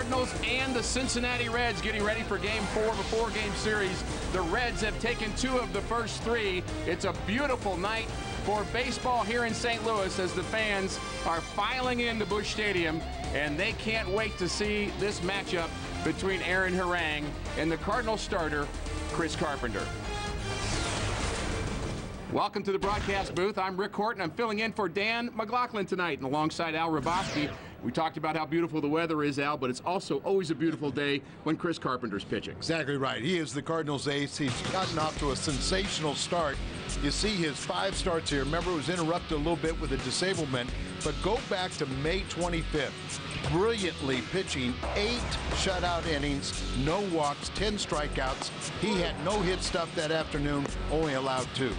Cardinals and the Cincinnati Reds getting ready for Game 4 of a four-game series. The Reds have taken 2 of the first 3. It's a beautiful night for baseball here in St. Louis as the fans are filing into Busch Stadium, and they can't wait to see this matchup between Aaron Harang and the Cardinals starter, Chris Carpenter. Welcome to the broadcast booth. I'm Rick Horton. I'm filling in for Dan McLaughlin tonight, and alongside Al Rabosky. We talked about how beautiful the weather is, Al, but it's also always a beautiful day when Chris Carpenter's pitching. Exactly right. He is the Cardinals ace. He's gotten off to a sensational start. You see his 5 starts here. Remember, it was interrupted a little bit with a disablement, but go back to May 25th. Brilliantly pitching 8 shutout innings, no walks, 10 strikeouts. He had no hit stuff that afternoon, only allowed 2.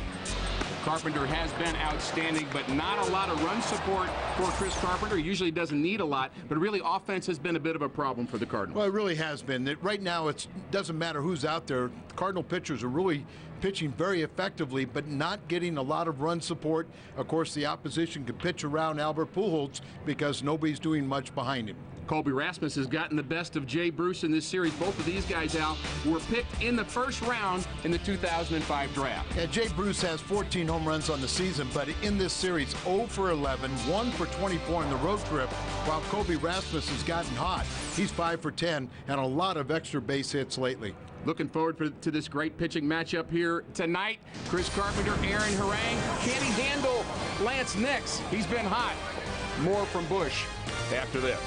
Carpenter has been outstanding, but not a lot of run support for Chris Carpenter. He usually doesn't need a lot, but really offense has been a bit of a problem for the Cardinals. Well, it really has been. Right now, it doesn't matter who's out there. Cardinal pitchers are really pitching very effectively, but not getting a lot of run support. Of course, the opposition can pitch around Albert Pujols because nobody's doing much behind him. Colby Rasmus has gotten the best of Jay Bruce in this series. Both of these guys, Al, were picked in the first round in the 2005 draft. Yeah, Jay Bruce has 14 home runs on the season, but in this series, 0 for 11, 1 for 24 in the road trip, while Colby Rasmus has gotten hot. He's 5 for 10 and a lot of extra base hits lately. Looking forward to this great pitching matchup here tonight. Chris Carpenter, Aaron Harang. Can he handle Lance Nix? He's been hot. More from Busch after this.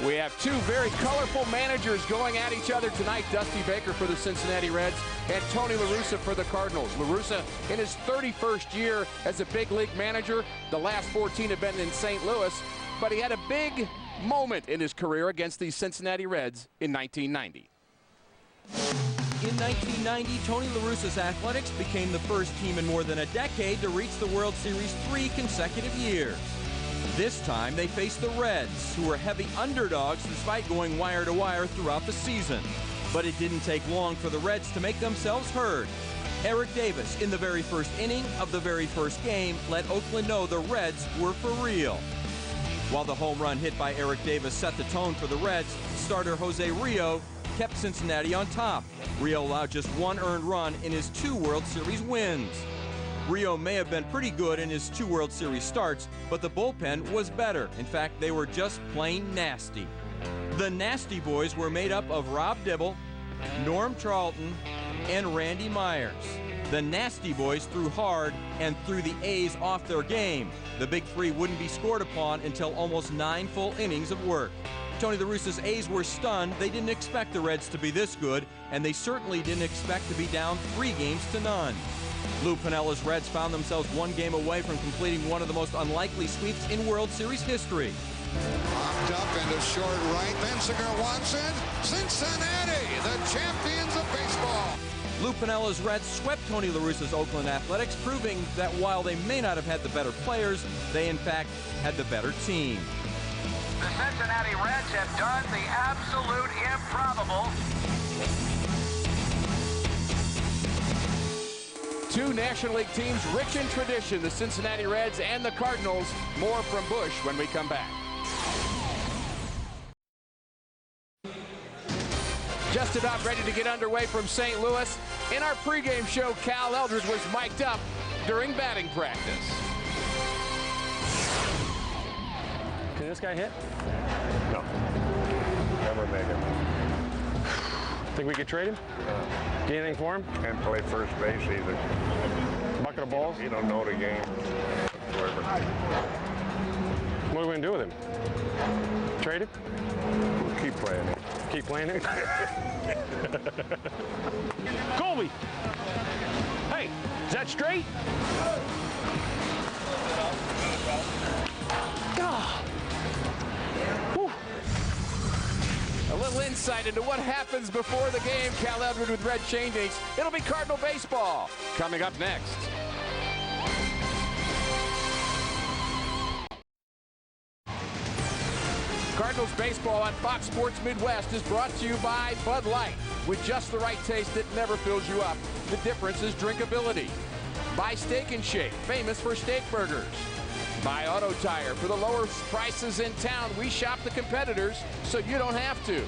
We have 2 very colorful managers going at each other tonight. Dusty Baker for the Cincinnati Reds and Tony La Russa for the Cardinals. La Russa in his 31st year as a big league manager. The last 14 have been in St. Louis, but he had a big moment in his career against the Cincinnati Reds in 1990. In 1990, Tony La Russa's Athletics became the first team in more than a decade to reach the World Series 3 consecutive years. This time, they faced the Reds, who were heavy underdogs despite going wire to wire throughout the season. But it didn't take long for the Reds to make themselves heard. Eric Davis, in the very first inning of the very first game, let Oakland know the Reds were for real. While the home run hit by Eric Davis set the tone for the Reds, starter Jose Rio kept Cincinnati on top. Rio allowed just 1 earned run in his 2 World Series wins. Rio may have been pretty good in his 2 World Series starts, but the bullpen was better. In fact, they were just plain nasty. The Nasty Boys were made up of Rob Dibble, Norm Charlton, and Randy Myers. The Nasty Boys threw hard and threw the A's off their game. The Big Three wouldn't be scored upon until almost 9 full innings of work. Tony La Russa's A's were stunned. They didn't expect the Reds to be this good, and they certainly didn't expect to be down 3-0. Lou Piniella's Reds found themselves 1 game away from completing one of the most unlikely sweeps in World Series history. Popped up into short right. Bensinger wants it. Cincinnati, the champions of baseball. Lou Piniella's Reds swept Tony La Russa's Oakland Athletics, proving that while they may not have had the better players, they in fact had the better team. The Cincinnati Reds have done the absolute improbable. 2 National League teams rich in tradition, the Cincinnati Reds and the Cardinals. More from Busch when we come back. Just about ready to get underway from St. Louis. In our pregame show, Cal Eldred was mic'd up during batting practice. Can this guy hit? No. Never made it. Think we could trade him? Get anything for him? Can't play first base either. Bucket of balls? You don't know the game. What are we going to do with him? Trade him? We'll keep playing it. Keep playing it? Colby! Hey, is that straight? God! Whew. A little insight into what happens before the game. Cal Eldred with Red Changings. It'll be Cardinal baseball coming up next. Cardinals baseball on Fox Sports Midwest is brought to you by Bud Light. With just the right taste that never fills you up, the difference is drinkability. By Steak and Shake, famous for steak burgers. By Auto Tire, for the lowest prices in town, we shop the competitors so you don't have to.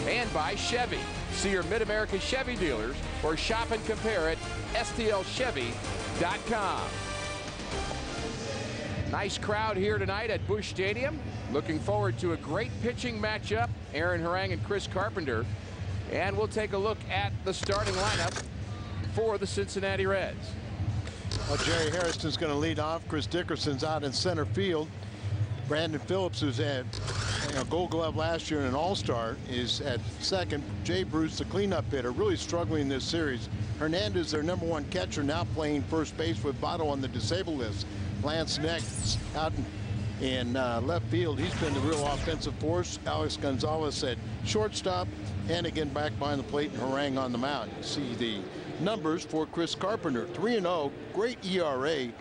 And by Chevy. See your Mid-America Chevy dealers or shop and compare at stlchevy.com. Nice crowd here tonight at Busch Stadium. Looking forward to a great pitching matchup. Aaron Harang and Chris Carpenter. And we'll take a look at the starting lineup for the Cincinnati Reds. Well, Jerry Hairston's going to lead off. Chris Dickerson's out in center field. Brandon Phillips, who's had a Gold Glove last year and an All-Star, is at second. Jay Bruce, the cleanup hitter, really struggling this series. Hernandez, their #1 catcher, now playing first base with Votto on the disabled list. Lance Next out in left field. He's been the real offensive force. Alex Gonzalez at shortstop. And again back behind the plate and Harang on the mound. You see the numbers for Chris Carpenter. 3-0, great ERA.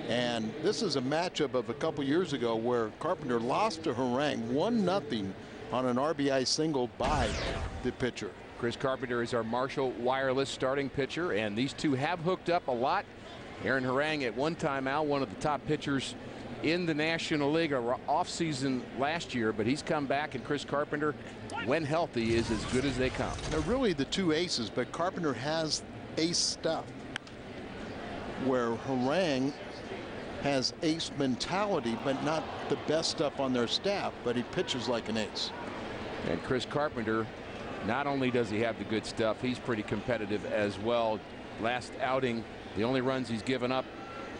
And this is a matchup of a couple years ago where Carpenter lost to Harang 1-0 on an RBI single by the pitcher. Chris Carpenter is our Marshall Wireless starting pitcher, and these two have hooked up a lot. Aaron Harang at one time, Al, one of the top pitchers in the National League off-season last year, but he's come back, and Chris Carpenter, when healthy, is as good as they come. They're really the two aces, but Carpenter has ace stuff, where Harang has ace mentality, but not the best stuff on their staff, but he pitches like an ace. And Chris Carpenter, not only does he have the good stuff, he's pretty competitive as well. Last outing, the only runs he's given up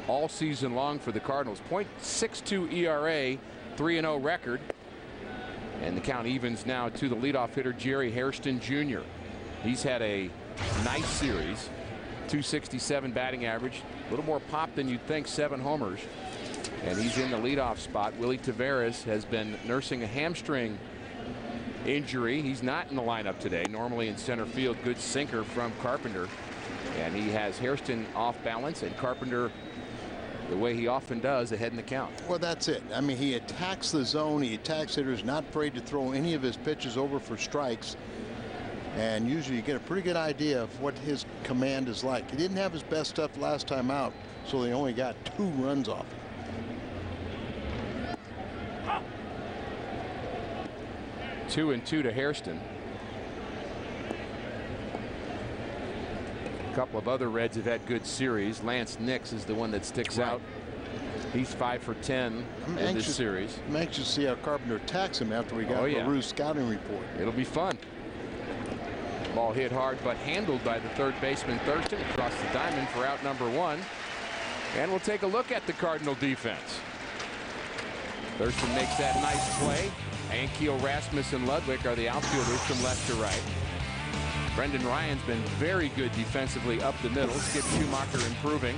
all season long for the Cardinals. .62 ERA, 3-0 record. And the count evens now to the leadoff hitter, Jerry Hairston Jr. He's had a nice series. .267 batting average. A little more pop than you'd think, 7 homers. And he's in the leadoff spot. Willie Taveras has been nursing a hamstring injury. He's not in the lineup today. Normally in center field. Good sinker from Carpenter. And he has Hairston off balance, and Carpenter, the way he often does, ahead in the count. Well, that's it. I mean, he attacks the zone. He attacks hitters, not afraid to throw any of his pitches over for strikes. And usually you get a pretty good idea of what his command is like. He didn't have his best stuff last time out, so they only got 2 runs off him. 2-2 to Hairston. A couple of other Reds have had good series. Lance Nix is the one that sticks out. He's 5 for 10 in this series. I'm anxious to see how Carpenter attacks him after we got LaRue's scouting report. It'll be fun. Ball hit hard but handled by the third baseman Thurston across the diamond for out number 1. And we'll take a look at the Cardinal defense. Thurston makes that nice play. Ankiel, Rasmus, and Ludwig are the outfielders from left to right. Brendan Ryan's been very good defensively up the middle. Skip Schumacher improving.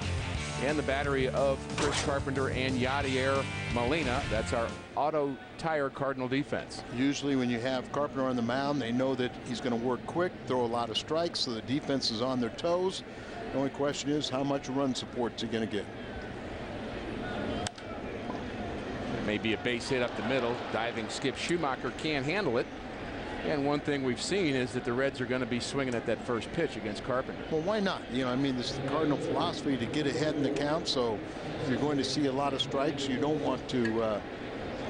And the battery of Chris Carpenter and Yadier Molina. That's our Auto Tire Cardinal defense. Usually when you have Carpenter on the mound, they know that he's going to work quick, throw a lot of strikes, so the defense is on their toes. The only question is how much run support is he going to get. Maybe a base hit up the middle. Diving Skip Schumacher can't handle it. And one thing we've seen is that the Reds are going to be swinging at that first pitch against Carpenter. Well, why not? You know, I mean, this is the Cardinal philosophy to get ahead in the count. So if you're going to see a lot of strikes, you don't want to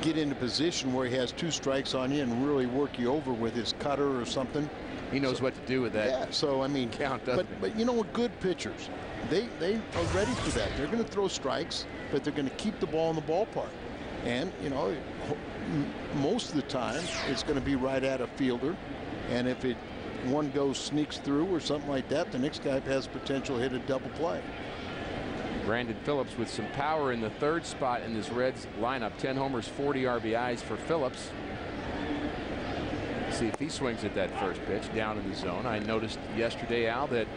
get in a position where he has 2 strikes on you and really work you over with his cutter or something. He knows what to do with that. Yeah, so I mean, count, but you know what, good pitchers, they are ready for that. They're going to throw strikes, but they're going to keep the ball in the ballpark. And you know, most of the time it's going to be right at a fielder, and if one sneaks through or something like that, the next guy has potential to hit a double play. Brandon Phillips with some power in the third spot in this Reds lineup. 10 homers, 40 RBIs for Phillips. See if he swings at that first pitch down in the zone. I noticed yesterday, Al, that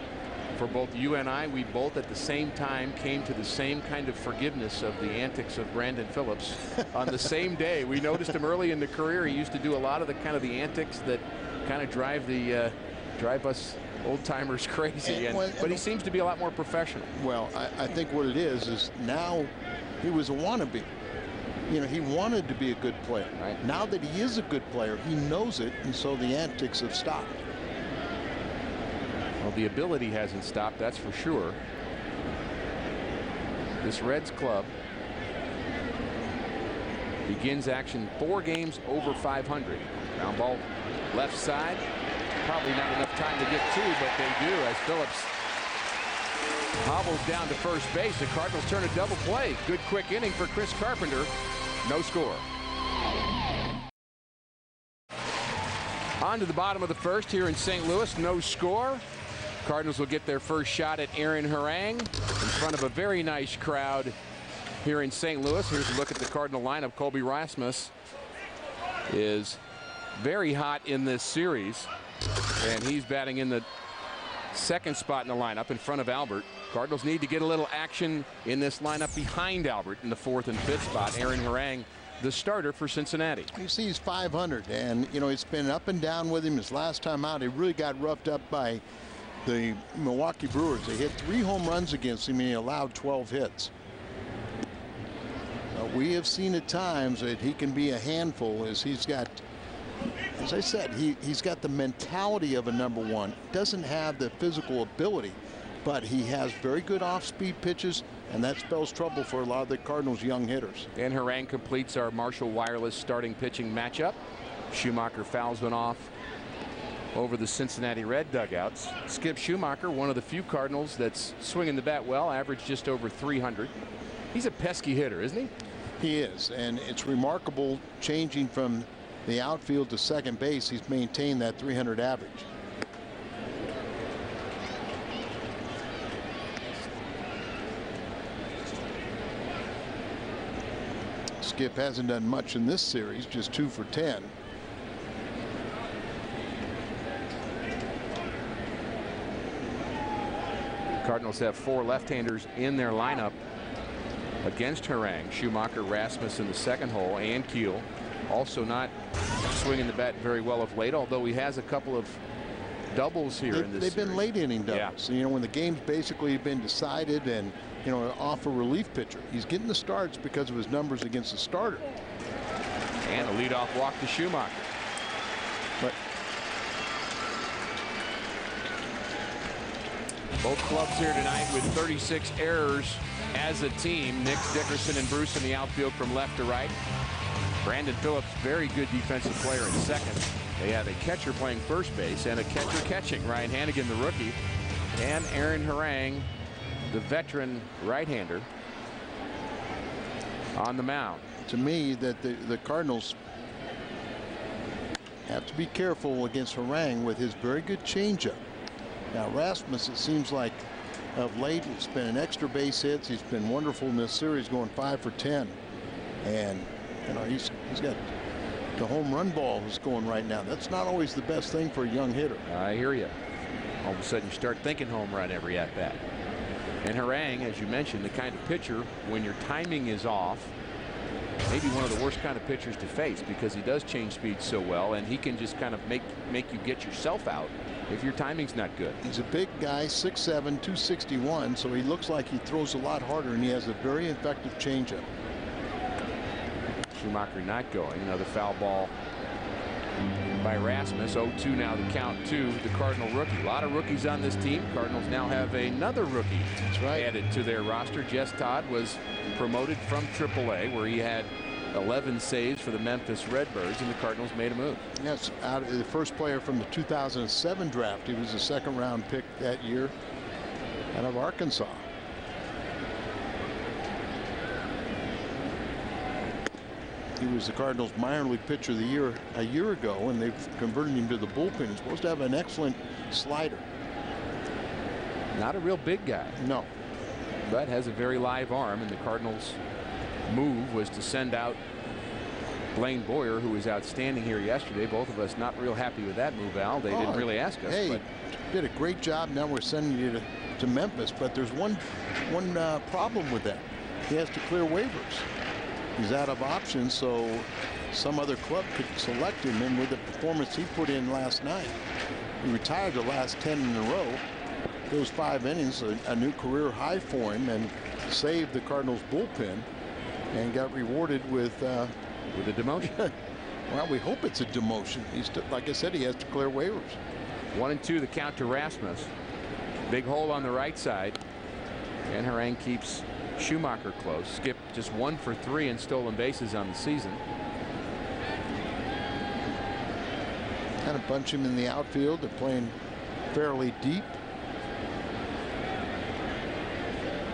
for both you and I, we both at the same time came to the same kind of forgiveness of the antics of Brandon Phillips on the same day. We noticed him early in the career. He used to do a lot of the the antics that kind of drive us old timers crazy. But he seems to be a lot more professional. Well, I think what it is now he was a wannabe. you know, he wanted to be a good player. Right. Now that he is a good player, he knows it, and so the antics have stopped. Well, the ability hasn't stopped, that's for sure. This Reds club begins action 4 games over 500. Ground ball left side. Probably not enough time to get 2, but they do as Phillips hobbles down to first base. The Cardinals turn a double play. Good quick inning for Chris Carpenter. No score. On to the bottom of the first here in St. Louis. No score. Cardinals will get their first shot at Aaron Harang in front of a very nice crowd here in St. Louis. Here's a look at the Cardinal lineup. Colby Rasmus is very hot in this series, and he's batting in the second spot in the lineup in front of Albert. Cardinals need to get a little action in this lineup behind Albert in the 4th and 5th spot. Aaron Harang, the starter for Cincinnati. You see he's 500, and you know it's been up and down with him. His last time out, he really got roughed up by the Milwaukee Brewers. They hit 3 home runs against him, and he allowed 12 hits. We have seen at times that he can be a handful, as he's got, as I said, he's got the mentality of a #1. Doesn't have the physical ability, but he has very good off-speed pitches, and that spells trouble for a lot of the Cardinals' young hitters. And Harang completes our Marshall Wireless starting pitching matchup. Schumacher fouls one off over the Cincinnati Red dugouts. Skip Schumacher, one of the few Cardinals that's swinging the bat well, averaged just over 300. He's a pesky hitter, isn't he? He is, and it's remarkable changing from the outfield to second base. He's maintained that 300 average. Skip hasn't done much in this series, just 2 for 10. Cardinals have 4 left-handers in their lineup against Harang. Schumacher, Rasmus in the second hole, and Keel also not swinging the bat very well of late, although he has a couple of doubles here in this They've series. been late inning doubles. Yeah. So, you know, when the game's basically been decided and, you know, off a relief pitcher. He's getting the starts because of his numbers against the starter. And a leadoff walk to Schumacher. But both clubs here tonight with 36 errors as a team. Nick Dickerson and Bruce in the outfield from left to right. Brandon Phillips, very good defensive player in second. They have a catcher playing first base and a catcher catching. Ryan Hannigan, the rookie, and Aaron Harang, the veteran right-hander, on the mound. to me, that the Cardinals have to be careful against Harang with his very good changeup. Now Rasmus, it seems like of late, it's been an extra base hits. He's been wonderful in this series, going 5 for 10, and you know he's got the home run ball is going right now. That's not always the best thing for a young hitter. I hear you. All of a sudden you start thinking home run every at bat. And Harang, as you mentioned, the kind of pitcher when your timing is off, maybe one of the worst kind of pitchers to face, because he does change speed so well, and he can just kind of make you get yourself out if your timing's not good. He's a big guy, 6'7", 261, so he looks like he throws a lot harder, and he has a very effective changeup. Schumacher not going. Another foul ball by Rasmus. 0-2 now the count to the Cardinal rookie. A lot of rookies on this team. Cardinals now have another rookie added to their roster. Jess Todd was promoted from AAA, where he had 11 saves for the Memphis Redbirds, and the Cardinals made a move. Yes, out of the first player from the 2007 draft. He was a second-round pick that year out of Arkansas. He was the Cardinals minor league pitcher of the year a year ago, and they've converted him to the bullpen. He's supposed to have an excellent slider. Not a real big guy. No. But has a very live arm, and the Cardinals' move was to send out Blaine Boyer, who was outstanding here yesterday. Both of us not real happy with that move, Al. They didn't really ask us. Hey, but did a great job. Now we're sending you to Memphis, but there's one problem with that. He has to clear waivers. He's out of options, so some other club could select him. And with the performance he put in last night, he retired the last 10 in a row. Those 5 innings, a new career high for him, and saved the Cardinals bullpen. and got rewarded with a demotion. Well, we hope it's a demotion. Like I said, he has to clear waivers. 1-2 the count to Rasmus. Big hole on the right side, and Harang keeps Schumacher close. Skip just 1 for 3 in stolen bases on the season. Kind of bunch him in the outfield. They're playing fairly deep.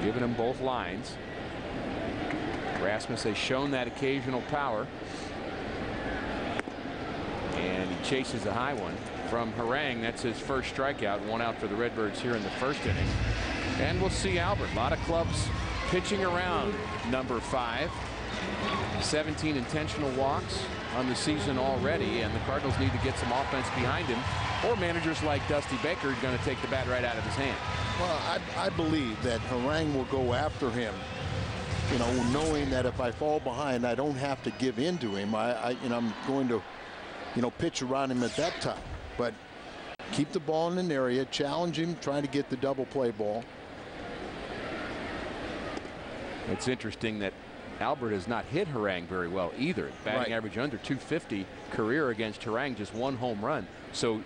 Giving him both lines. Rasmus has shown that occasional power. And he chases a high one from Harang. That's his first strikeout. 1 out for the Redbirds here in the first inning. And we'll see Albert. A lot of clubs pitching around number 5. 17 intentional walks on the season already, and the Cardinals need to get some offense behind him, or managers like Dusty Baker are going to take the bat right out of his hand. Well, I believe that Harang will go after him, you know, knowing that if I fall behind, I don't have to give in to him. I'm going to, you know, pitch around him at that time, but keep the ball in an area, challenge him, try to get the double play ball. It's interesting that Albert has not hit Harang very well either. Batting average under 250, career against Harang, just 1 home run. So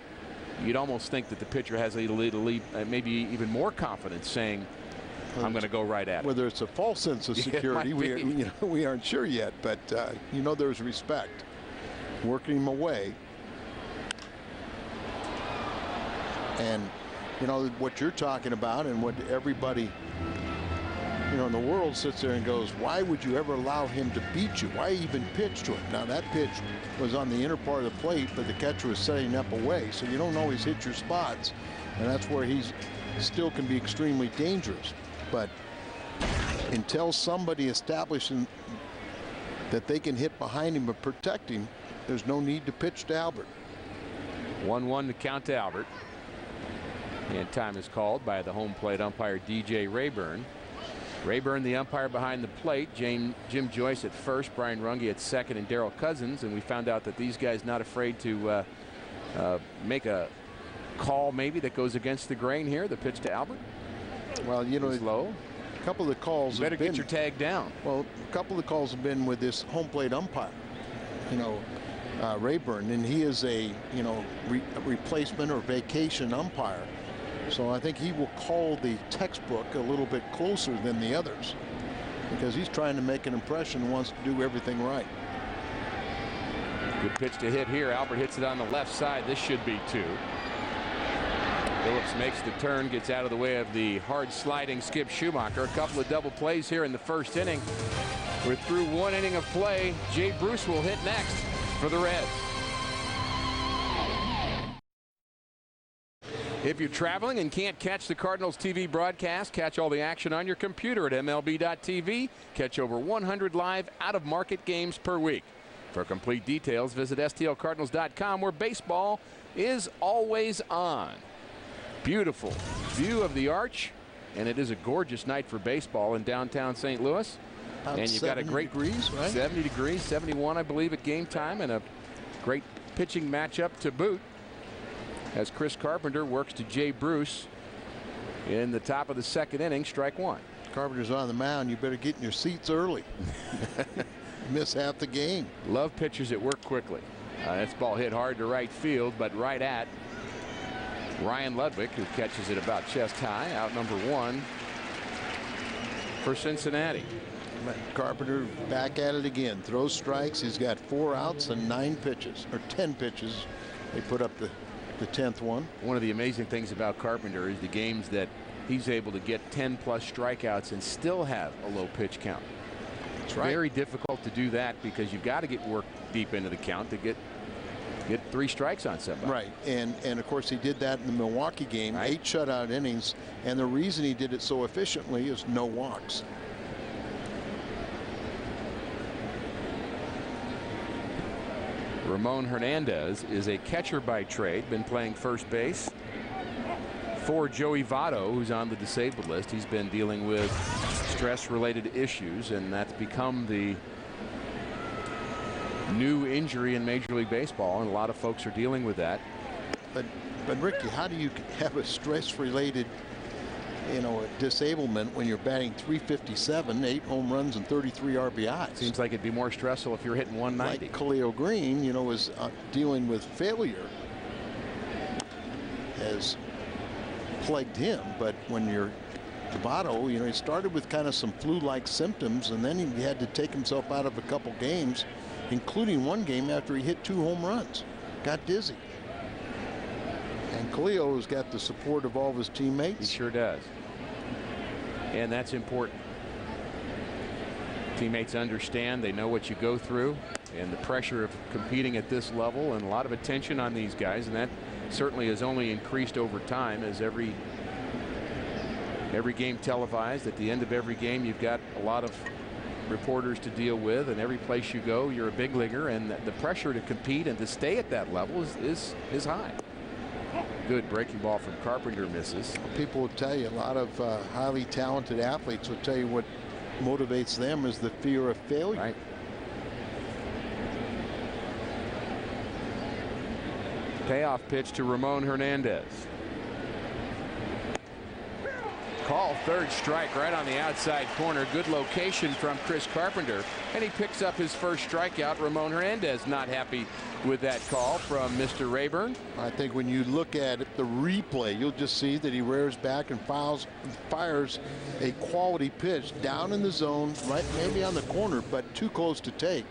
you'd almost think that the pitcher has a little, maybe even more confidence, saying, I'm going to go right at it. Whether it's a false sense of security, we aren't sure yet, but you know, there's respect. Working him away. And you know what you're talking about, and what everybody, you know, in the world sits there and goes, why would you ever allow him to beat you? Why even pitch to him? Now that pitch was on the inner part of the plate, but the catcher was setting up away, so you don't always hit your spots, and that's where he's still can be extremely dangerous. But until somebody establishes that they can hit behind him and protect him, there's no need to pitch to Albert. 1-1 to count to Albert, and time is called by the home plate umpire DJ Rayburn. Rayburn, the umpire behind the plate. Jim Joyce at first, Brian Runge at second, and Darrell Cousins. And we found out that these guys not afraid to make a call maybe that goes against the grain here. The pitch to Albert. Well, you know, low. A couple of the calls. You better get your tag down. Well, a couple of the calls have been with this home plate umpire. You know, Rayburn, and he is a replacement or vacation umpire. So I think he will call the textbook a little bit closer than the others, because he's trying to make an impression and wants to do everything right. Good pitch to hit here. Albert hits it on the left side. This should be 2. Phillips makes the turn, gets out of the way of the hard sliding Skip Schumacher. A couple of double plays here in the first inning. We're through 1 inning of play. Jay Bruce will hit next for the Reds. If you're traveling and can't catch the Cardinals TV broadcast, catch all the action on your computer at MLB.tv. Catch over 100 live out-of-market games per week. For complete details, visit STLCardinals.com, where baseball is always on. Beautiful view of the arch, and it is a gorgeous night for baseball in downtown St. Louis. About and you've got a great degrees, right? 70 degrees, 71, I believe, at game time, and a great pitching matchup to boot, as Chris Carpenter works to Jay Bruce in the top of the second inning, strike 1. Carpenter's on the mound. You better get in your seats early. Miss half the game. Love pitchers that work quickly. This ball hit hard to right field, but right at Ryan Ludwig, who catches it about chest high. Out number 1 for Cincinnati. Carpenter back at it again. Throws strikes. He's got 4 outs and 9 pitches, or 10 pitches. They put up the 10th one. One of the amazing things about Carpenter is the games that he's able to get 10+ strikeouts and still have a low pitch count. It's very difficult to do that, because you've got to get work deep into the count to get 3 strikes on somebody. Right, and of course he did that in the Milwaukee game. 8 shutout innings, and the reason he did it so efficiently is no walks. Ramon Hernandez is a catcher by trade, been playing first base for Joey Votto, who's on the disabled list. He's been dealing with stress-related issues, and that's become the new injury in Major League Baseball, and a lot of folks are dealing with that. But Ricky, how do you have a stress-related a disablement when you're batting .357, 8 home runs and 33 RBIs. Seems like it'd be more stressful if you're hitting 190. Like Khalil Green, is dealing with failure has plagued him. But when you're Votto, he started with kind of some flu-like symptoms, and then he had to take himself out of a couple games, including one game after he hit 2 home runs. Got dizzy. And Khalil has got the support of all of his teammates. He sure does. And that's important. Teammates understand, they know what you go through, and the pressure of competing at this level, and a lot of attention on these guys, and that certainly has only increased over time as every game televised. At the end of every game, you've got a lot of reporters to deal with, and every place you go, you're a big leaguer, and the pressure to compete and to stay at that level is high. Good breaking ball from Carpenter, misses. People will tell you, a lot of highly talented athletes will tell you what motivates them is the fear of failure. Right. Payoff pitch to Ramon Hernandez. Call, third strike right on the outside corner. Good location from Chris Carpenter, and he picks up his first strikeout. Ramon Hernandez not happy with that call from Mr. Rayburn. I think when you look at it, the replay, you'll just see that he rears back and fires a quality pitch down in the zone, right, maybe on the corner, but too close to take.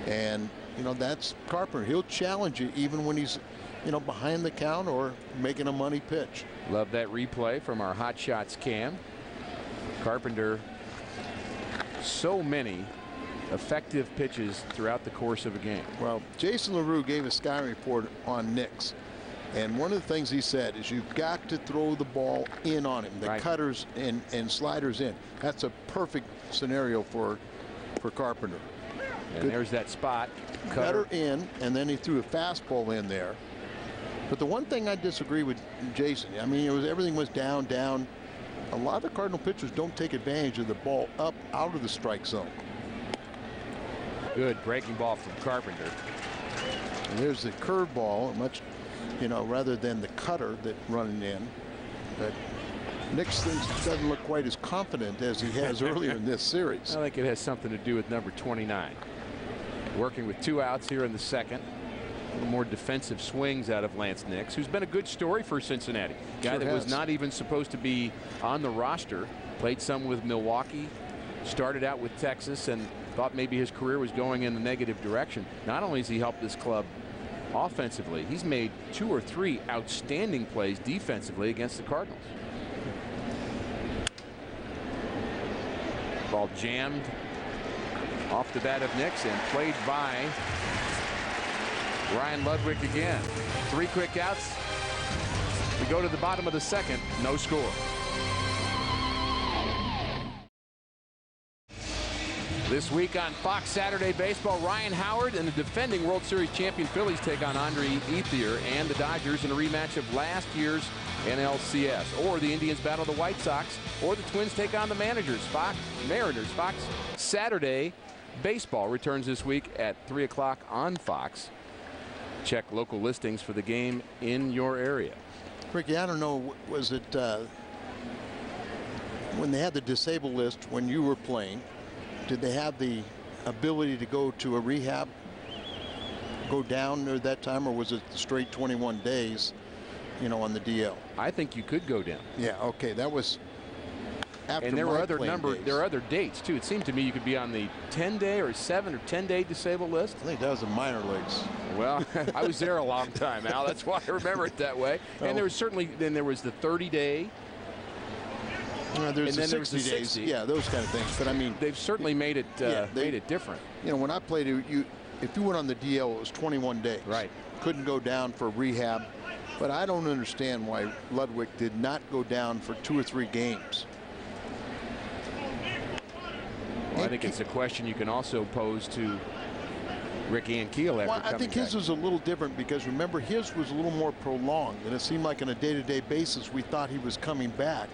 And that's Carpenter. He'll challenge you even when he's behind the count or making a money pitch. Love that replay from our Hot Shots cam. Carpenter, so many effective pitches throughout the course of a game. Well, Jason LaRue gave a scouting report on Nix, and one of the things he said is you've got to throw the ball in on him, the right. cutters and sliders in. That's a perfect scenario for Carpenter. And good. There's that spot. Cutter in, and then he threw a fastball in there. But the one thing I disagree with Jason, I mean, everything was down. A lot of the Cardinal pitchers don't take advantage of the ball up out of the strike zone. Good breaking ball from Carpenter. And there's the curveball, much, rather than the cutter that running in. But Nix doesn't look quite as confident as he has earlier in this series. I think it has something to do with number 29. Working with 2 outs here in the second. A little more defensive swings out of Lance Nix, who's been a good story for Cincinnati. Guy that was not even supposed to be on the roster. Played some with Milwaukee. Started out with Texas and thought maybe his career was going in the negative direction. Not only has he helped this club offensively, he's made 2 or 3 outstanding plays defensively against the Cardinals. Ball jammed off the bat of Nix and played by Ryan Ludwig again. 3 quick outs. We go to the bottom of the second. No score. This week on Fox Saturday Baseball, Ryan Howard and the defending World Series champion Phillies take on Andre Ethier and the Dodgers in a rematch of last year's NLCS. Or the Indians battle the White Sox, or the Twins take on the Mariners. Fox Saturday Baseball returns this week at 3 o'clock on Fox. Check local listings for the game in your area. Ricky, I don't know, was it when they had the disabled list when you were playing, did they have the ability to go to a rehab, go down at that time, or was it straight 21 days, on the DL? I think you could go down. Yeah, okay, that was after. And there were other days. There are other dates too. It seemed to me you could be on the 10-day or 7 or 10-day disabled list. I think that was the minor leagues. Well, I was there a long time, Al. That's why I remember it that way. And there was there was the 30-day. There's the 60 days. Yeah, those kind of things. But I mean, they've certainly made it made it different. When I played, if you went on the DL, it was 21 days. Right. Couldn't go down for rehab. But I don't understand why Ludwig did not go down for 2 or 3 games. Well, I think it's a question you can also pose to Ricky Ankiel after coming I think his was a little different because remember his was a little more prolonged, and it seemed like on a day-to-day basis we thought he was coming back,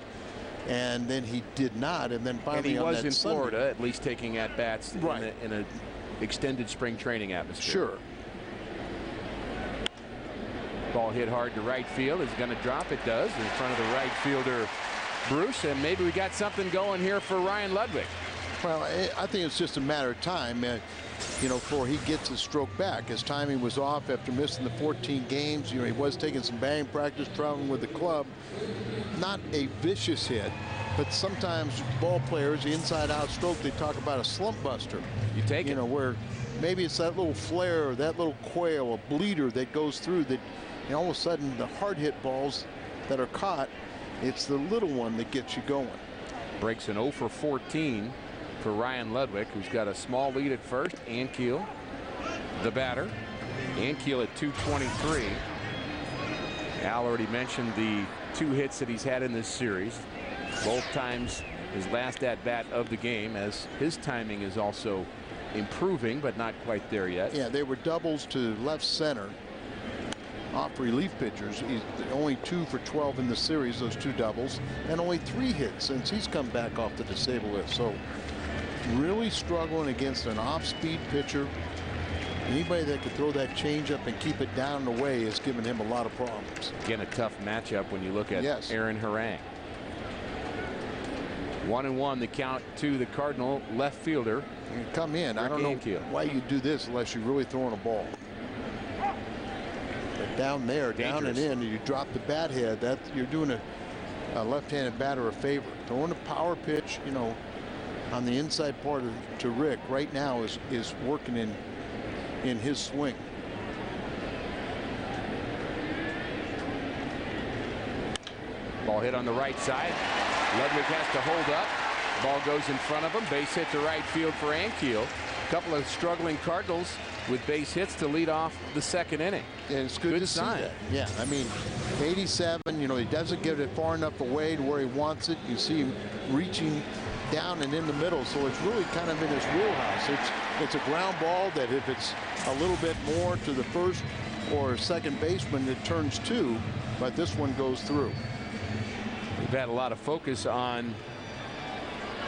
and then he did not, and then finally and he was in Sunday, Florida at least taking at bats right. in an extended spring training atmosphere. Sure. Ball hit hard to right field. Is going to drop. It does in front of the right fielder Bruce, and maybe we got something going here for Ryan Ludwig. Well, I think it's just a matter of time, before he gets his stroke back. His timing was off after missing the 14 games. He was taking some batting practice, traveling with the club. Not a vicious hit, but sometimes ball players, the inside-out stroke, they talk about a slump buster. You take it. Where maybe it's that little flare, that little quail, a bleeder that goes through that, all of a sudden the hard hit balls that are caught, it's the little one that gets you going. Breaks an 0 for 14 for Ryan Ludwig, who's got a small lead at first. Ankiel, the batter. Ankiel at 223. Al already mentioned the 2 hits that he's had in this series. Both times his last at bat of the game, as his timing is also improving, but not quite there yet. Yeah, they were doubles to left center off relief pitchers. He's only 2 for 12 in the series, those 2 doubles, and only 3 hits since he's come back off the disabled list. So really struggling against an off-speed pitcher. Anybody that could throw that changeup and keep it down and away has given him a lot of problems. Again, a tough matchup when you look at Aaron Harang. 1-1 the count to the Cardinal left fielder. Come in. I don't know why you do this unless you're really throwing a ball. But down there, down and in, you drop the bat head. That you're doing a left-handed batter a favor. Throwing a power pitch, on the inside part to Rick right now is working in his swing. Ball hit on the right side. Ludwig has to hold up. Ball goes in front of him. Base hit to right field for Ankiel. A couple of struggling Cardinals with base hits to lead off the second inning. And it's good to see that. Yeah, I mean, 87, he doesn't get it far enough away to where he wants it. You see him reaching down and in the middle, so it's really kind of in his wheelhouse. It's a ground ball that if it's a little bit more to the first or second baseman, it turns 2, but this one goes through. We've had a lot of focus on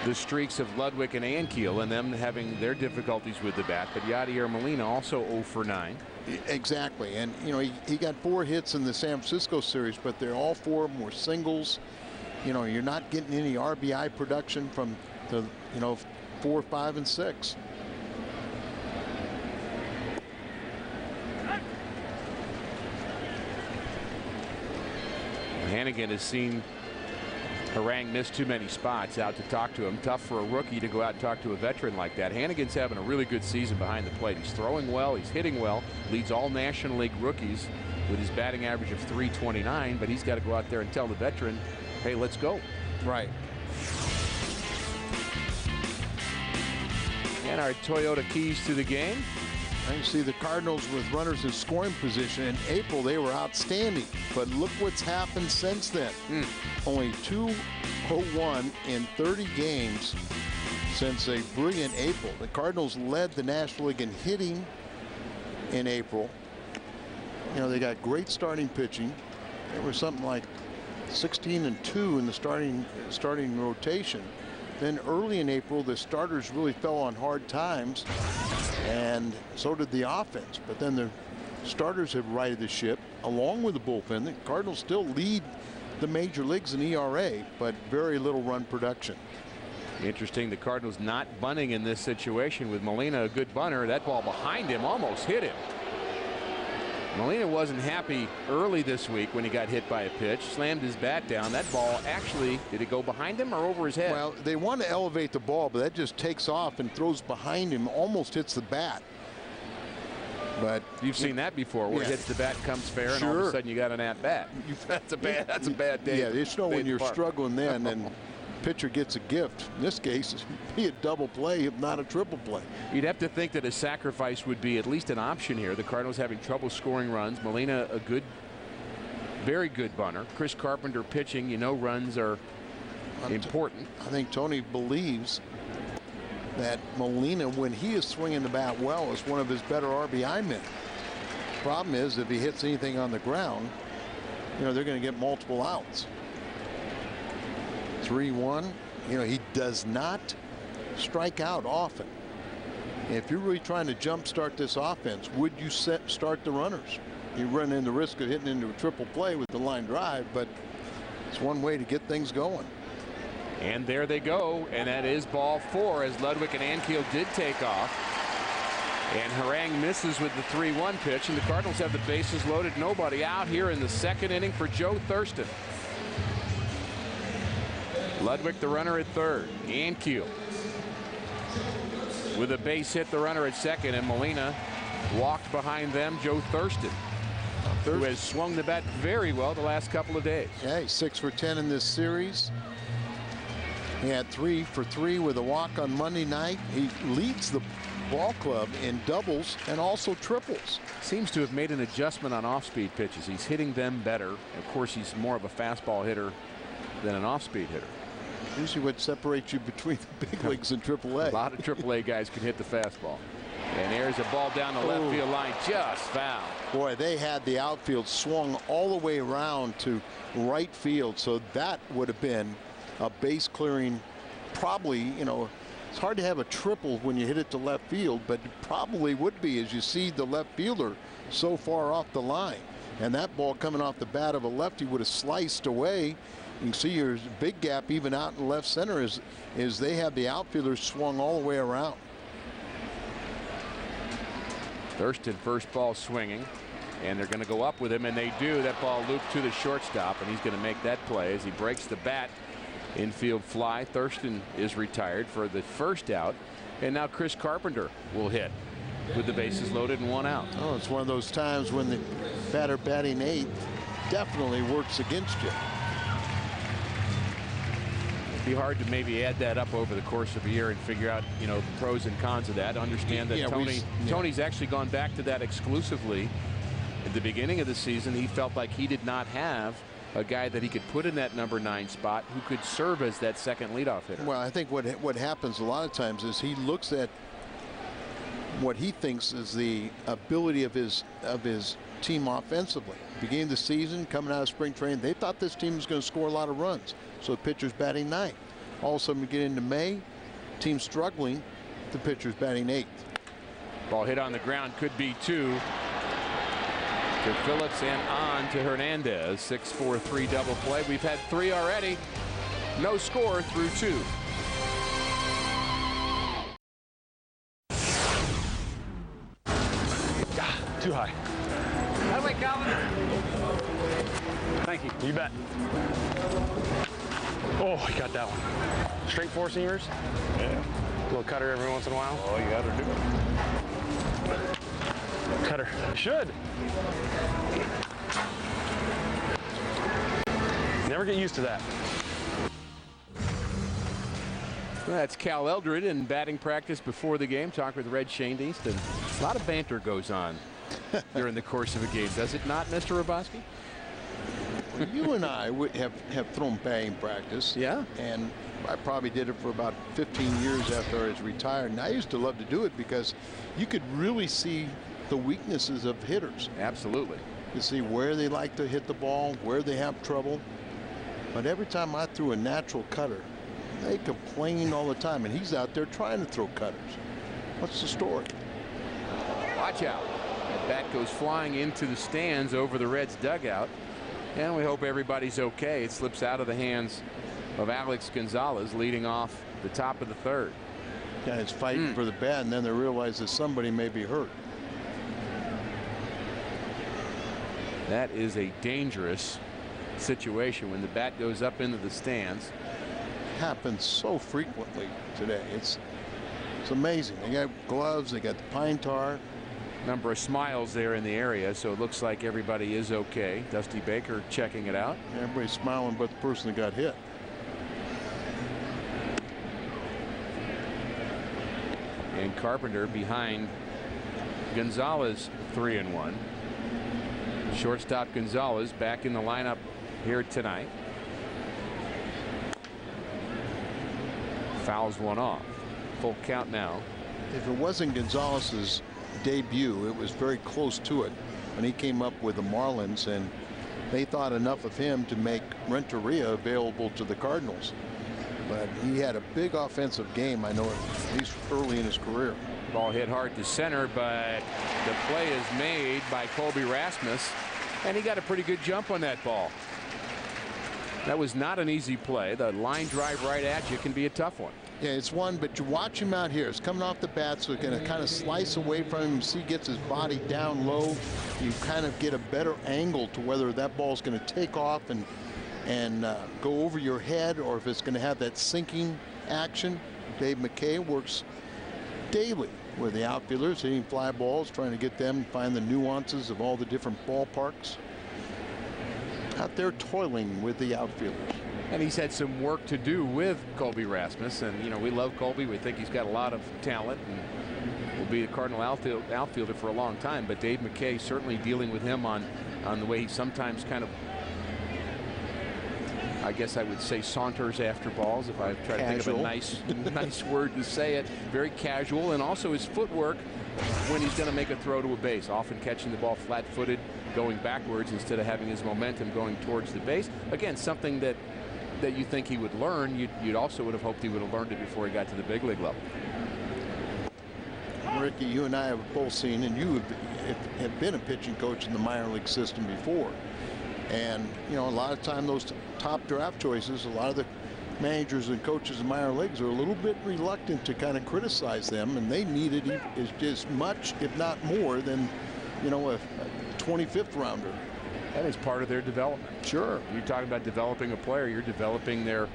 the streaks of Ludwig and Ankiel and them having their difficulties with the bat, but Yadier Molina also 0 for 9. Exactly, and he got 4 hits in the San Francisco series, but all 4 of them were singles. You're not getting any RBI production from the 4, 5, and 6. Hannigan has seen Harang missed too many spots out to talk to him. Tough for a rookie to go out and talk to a veteran like that. Hannigan's having a really good season behind the plate. He's throwing well. He's hitting well. Leads all National League rookies with his batting average of .329. But he's got to go out there and tell the veteran, hey, let's go. Right. And our Toyota keys to the game. You see the Cardinals with runners in scoring position. In April, they were outstanding. But look what's happened since then. Only 201 in 30 games since a brilliant April. The Cardinals led the National League in hitting in April. They got great starting pitching. They were something like 16-2 in the starting rotation. Then early in April, the starters really fell on hard times, and so did the offense. But then the starters have righted the ship along with the bullpen. The Cardinals still lead the major leagues in ERA, but very little run production. Interesting, the Cardinals not bunting in this situation with Molina, a good bunter. That ball behind him almost hit him. Molina wasn't happy early this week when he got hit by a pitch, slammed his bat down. That ball actually, did it go behind him or over his head? Well, they want to elevate the ball, but that just takes off and throws behind him, almost hits the bat. But you've seen that before, where it hits the bat, comes fair, and all of a sudden you got an at bat. That's a bad day. Yeah, it's no when you're struggling then, and pitcher gets a gift. In this case, it'd be a double play, if not a triple play. You'd have to think that a sacrifice would be at least an option here. The Cardinals having trouble scoring runs. Molina, a good, very good bunter. Chris Carpenter pitching. Runs are important. I think Tony believes that Molina, when he is swinging the bat well, is one of his better RBI men. Problem is, if he hits anything on the ground, they're going to get multiple outs. 3-1. He does not strike out often. If you're really trying to jumpstart this offense, would you start the runners? You run in the risk of hitting into a triple play with the line drive, but it's one way to get things going. And there they go, and that is ball 4 as Ludwig and Ankiel did take off. And Harang misses with the 3-1 pitch, and the Cardinals have the bases loaded, nobody out here in the second inning for Joe Thurston. Ludwig the runner at third. Ankiel with a base hit, the runner at second, and Molina walked behind them. Joe Thurston, who has swung the bat very well the last couple of days. Yeah, he's 6 for 10 in this series. He had 3 for 3 with a walk on Monday night. He leads the ball club in doubles and also triples. Seems to have made an adjustment on off-speed pitches. He's hitting them better. Of course, he's more of a fastball hitter than an off-speed hitter. Usually what separates you between the big leagues and AAA. A lot of AAA guys can hit the fastball. And there's a ball down the left field line, just foul. Boy, they had the outfield swung all the way around to right field, so that would have been a base clearing. Probably, you know, it's hard to have a triple when you hit it to left field, but it probably would be, as you see the left fielder so far off the line. And that ball coming off the bat of a lefty would have sliced away. You can see your big gap even out in left center is they have the outfielders swung all the way around. Thurston first ball swinging, and they're going to go up with him, and they do. That ball looped to the shortstop, and he's going to make that play as he breaks the bat. Infield fly. Thurston is retired for the first out, and now Chris Carpenter will hit with the bases loaded and 1 out. Oh, it's one of those times when the batter batting 8th definitely works against you. It'd be hard to maybe add that up over the course of a year and figure out, you know, the pros and cons of that. Understand that Tony's actually gone back to that exclusively. At the beginning of the season, he felt like he did not have a guy that he could put in that number 9 spot who could serve as that second leadoff hitter. Well, I think what happens a lot of times is he looks at what he thinks is the ability of his team offensively. Beginning of the season, coming out of spring training, they thought this team was going to score a lot of runs. So the pitcher's batting 9th. All of a sudden we get into May, team struggling, the pitcher's batting 8th. Ball hit on the ground, could be 2 to Phillips and on to Hernandez. 6-4-3 double play. We've had 3 already. No score through 2. Too high. That way, Calvin. Thank you. You bet. Oh, he got that one. Straight 4 seamers? Yeah. Little cutter every once in a while. All you got to do. Cutter. Should. Never get used to that. Well, that's Cal Eldred in batting practice before the game. Talk with Red Shane East, and a lot of banter goes on during the course of a game, does it not, Mr. Roboski? Well, you and I have thrown batting practice. Yeah. And I probably did it for about 15 years after I was retired. And I used to love to do it because you could really see the weaknesses of hitters. Absolutely. You see where they like to hit the ball, where they have trouble. But every time I threw a natural cutter, they complained all the time. And he's out there trying to throw cutters. What's the story? Watch out. That bat goes flying into the stands over the Reds dugout. And we hope everybody's okay. It slips out of the hands of Alex Gonzalez, leading off the top of the 3rd. Guys fighting for the bat, and then they realize that somebody may be hurt. That is a dangerous situation when the bat goes up into the stands. Happens so frequently today. It's amazing. They got gloves, they got the pine tar. Number of smiles there in the area, so it looks like everybody is okay. Dusty Baker checking it out. Everybody's smiling but the person that got hit. And Carpenter behind Gonzalez, 3-1. Shortstop Gonzalez back in the lineup here tonight. Fouls one off. Full count now. If it wasn't Gonzalez's debut, it was very close to it when he came up with the Marlins, and they thought enough of him to make Renteria available to the Cardinals. But he had a big offensive game, I know, at least early in his career. Ball hit hard to center, but the play is made by Colby Rasmus, and he got a pretty good jump on that ball. That was not an easy play. The line drive right at you can be a tough one. Yeah, it's one, but you watch him out here. It's coming off the bat, so it's going to kind of slice away from him. See, gets his body down low. You kind of get a better angle to whether that ball is going to take off and go over your head, or if it's going to have that sinking action. Dave McKay works daily with the outfielders, hitting fly balls, trying to get them to find the nuances of all the different ballparks. Out there toiling with the outfielders. And he's had some work to do with Colby Rasmus. And, you know, we love Colby. We think he's got a lot of talent and will be a Cardinal outfielder for a long time. But Dave McKay certainly dealing with him on the way he sometimes kind of, I guess I would say, saunters after balls, if I try to think of a nice word to say it. Very casual. And also his footwork when he's going to make a throw to a base, often catching the ball flat-footed, going backwards instead of having his momentum going towards the base. Again, something that you think he would learn. You'd also would have hoped he would have learned it before he got to the big league level. Ricky, you and I have both seen, and you have been a pitching coach in the minor league system before. And, you know, a lot of time those top draft choices, a lot of the managers and coaches in minor leagues are a little bit reluctant to kind of criticize them, and they need it as much, if not more, than, you know, a 25th rounder. That is part of their development. Sure. You're talking about developing a player. You're developing their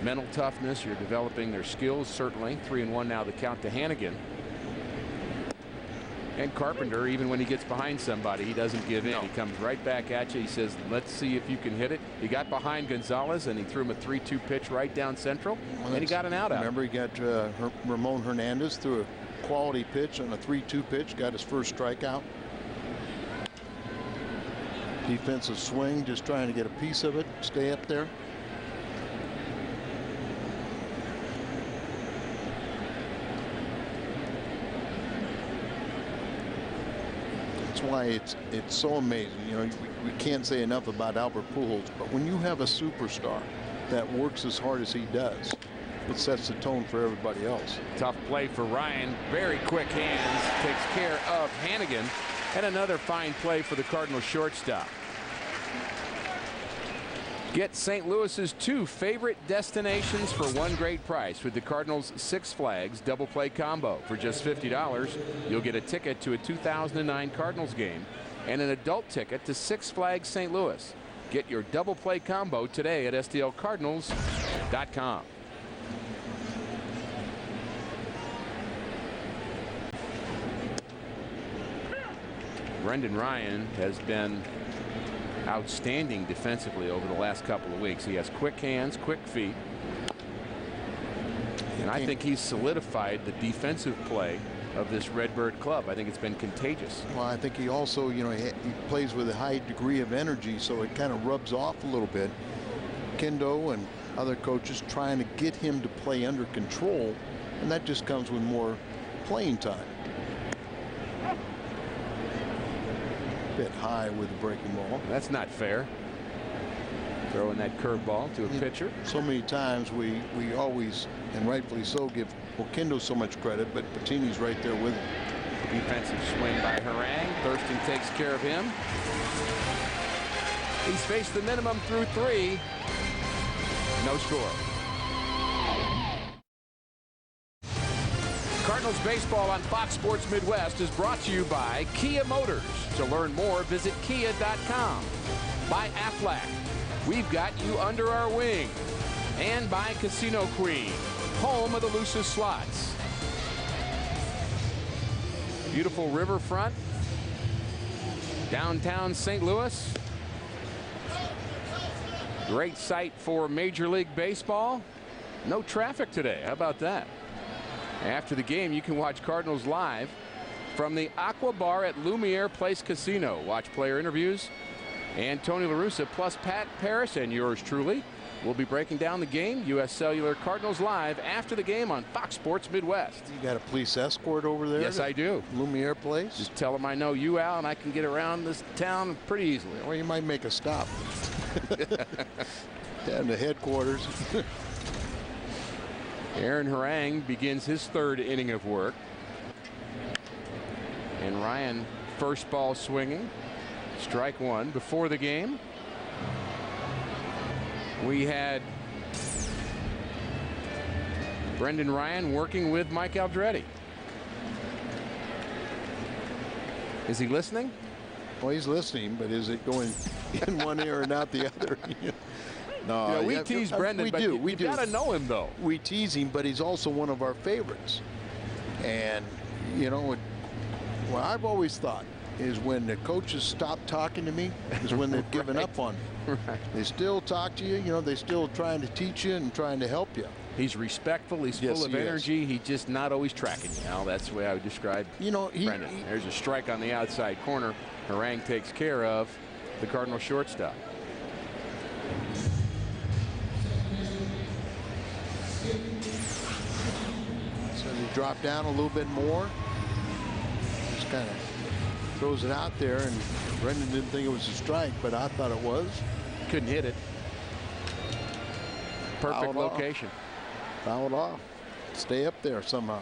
mental toughness. You're developing their skills, certainly. 3-1 now the count to Hannigan. And Carpenter, even when he gets behind somebody, he doesn't give in. No. He comes right back at you. He says, let's see if you can hit it. He got behind Gonzalez, and he threw him a 3-2 pitch right down central, and he got an out. Remember, he got Ramon Hernandez threw a quality pitch on a 3-2 pitch, got his first strikeout. Defensive swing, just trying to get a piece of it, stay up there. That's why it's so amazing. You know, we can't say enough about Albert Pujols, but when you have a superstar that works as hard as he does, it sets the tone for everybody else. Tough play for Ryan. Very quick hands, takes care of Hannigan. And another fine play for the Cardinals shortstop. Get St. Louis's 2 favorite destinations for one great price with the Cardinals Six Flags double play combo. For just $50, you'll get a ticket to a 2009 Cardinals game and an adult ticket to Six Flags St. Louis. Get your double play combo today at STLCardinals.com. Brendan Ryan has been outstanding defensively over the last couple of weeks. He has quick hands, quick feet. And I think he's solidified the defensive play of this Redbird club. I think it's been contagious. Well, I think he also, you know, he plays with a high degree of energy, so it kind of rubs off a little bit. Kendo and other coaches trying to get him to play under control, and that just comes with more playing time. Bit high with the breaking ball. That's not fair. Throwing that curveball to a pitcher. So many times we always, and rightfully so, give Kendo so much credit, but Patini's right there with him. Defensive swing by Harang. Thurston takes care of him. He's faced the minimum through 3. No score. Cardinals baseball on Fox Sports Midwest is brought to you by Kia Motors. To learn more, visit kia.com. By Aflac. We've got you under our wing. And by Casino Queen, home of the loosest slots. Beautiful riverfront. Downtown St. Louis. Great site for Major League Baseball. No traffic today. How about that? After the game, you can watch Cardinals live from the Aqua Bar at Lumiere Place Casino. Watch player interviews and Tony La Russa plus Pat Paris and yours truly. We'll be breaking down the game. U.S. Cellular Cardinals live after the game on Fox Sports Midwest. You got a police escort over there? Yes, I do. Lumiere Place? Just tell them I know you, Al, and I can get around this town pretty easily. Or you might make a stop. Down to headquarters. Aaron Harang begins his 3rd inning of work. And Ryan, first ball swinging. Strike 1 before the game. We had Brendan Ryan working with Mike Aldretti. Is he listening? Well, he's listening, but is it going in one ear and out the other? No, we tease Brendan, we but do. you got to know him, though. We tease him, but he's also one of our favorites. And, you know, what I've always thought is when the coaches stop talking to me is when they've given up on me. Right. They still talk to you. You know, they're still trying to teach you and trying to help you. He's respectful. He's full of energy. He's just not always tracking you. Now, that's the way I would describe Brendan. There's a strike on the outside corner. Harang takes care of the Cardinal shortstop. So he dropped down a little bit more. Just kind of throws it out there, and Brendan didn't think it was a strike, but I thought it was. Couldn't hit it. Perfect location. Foul it off. Stay up there somehow.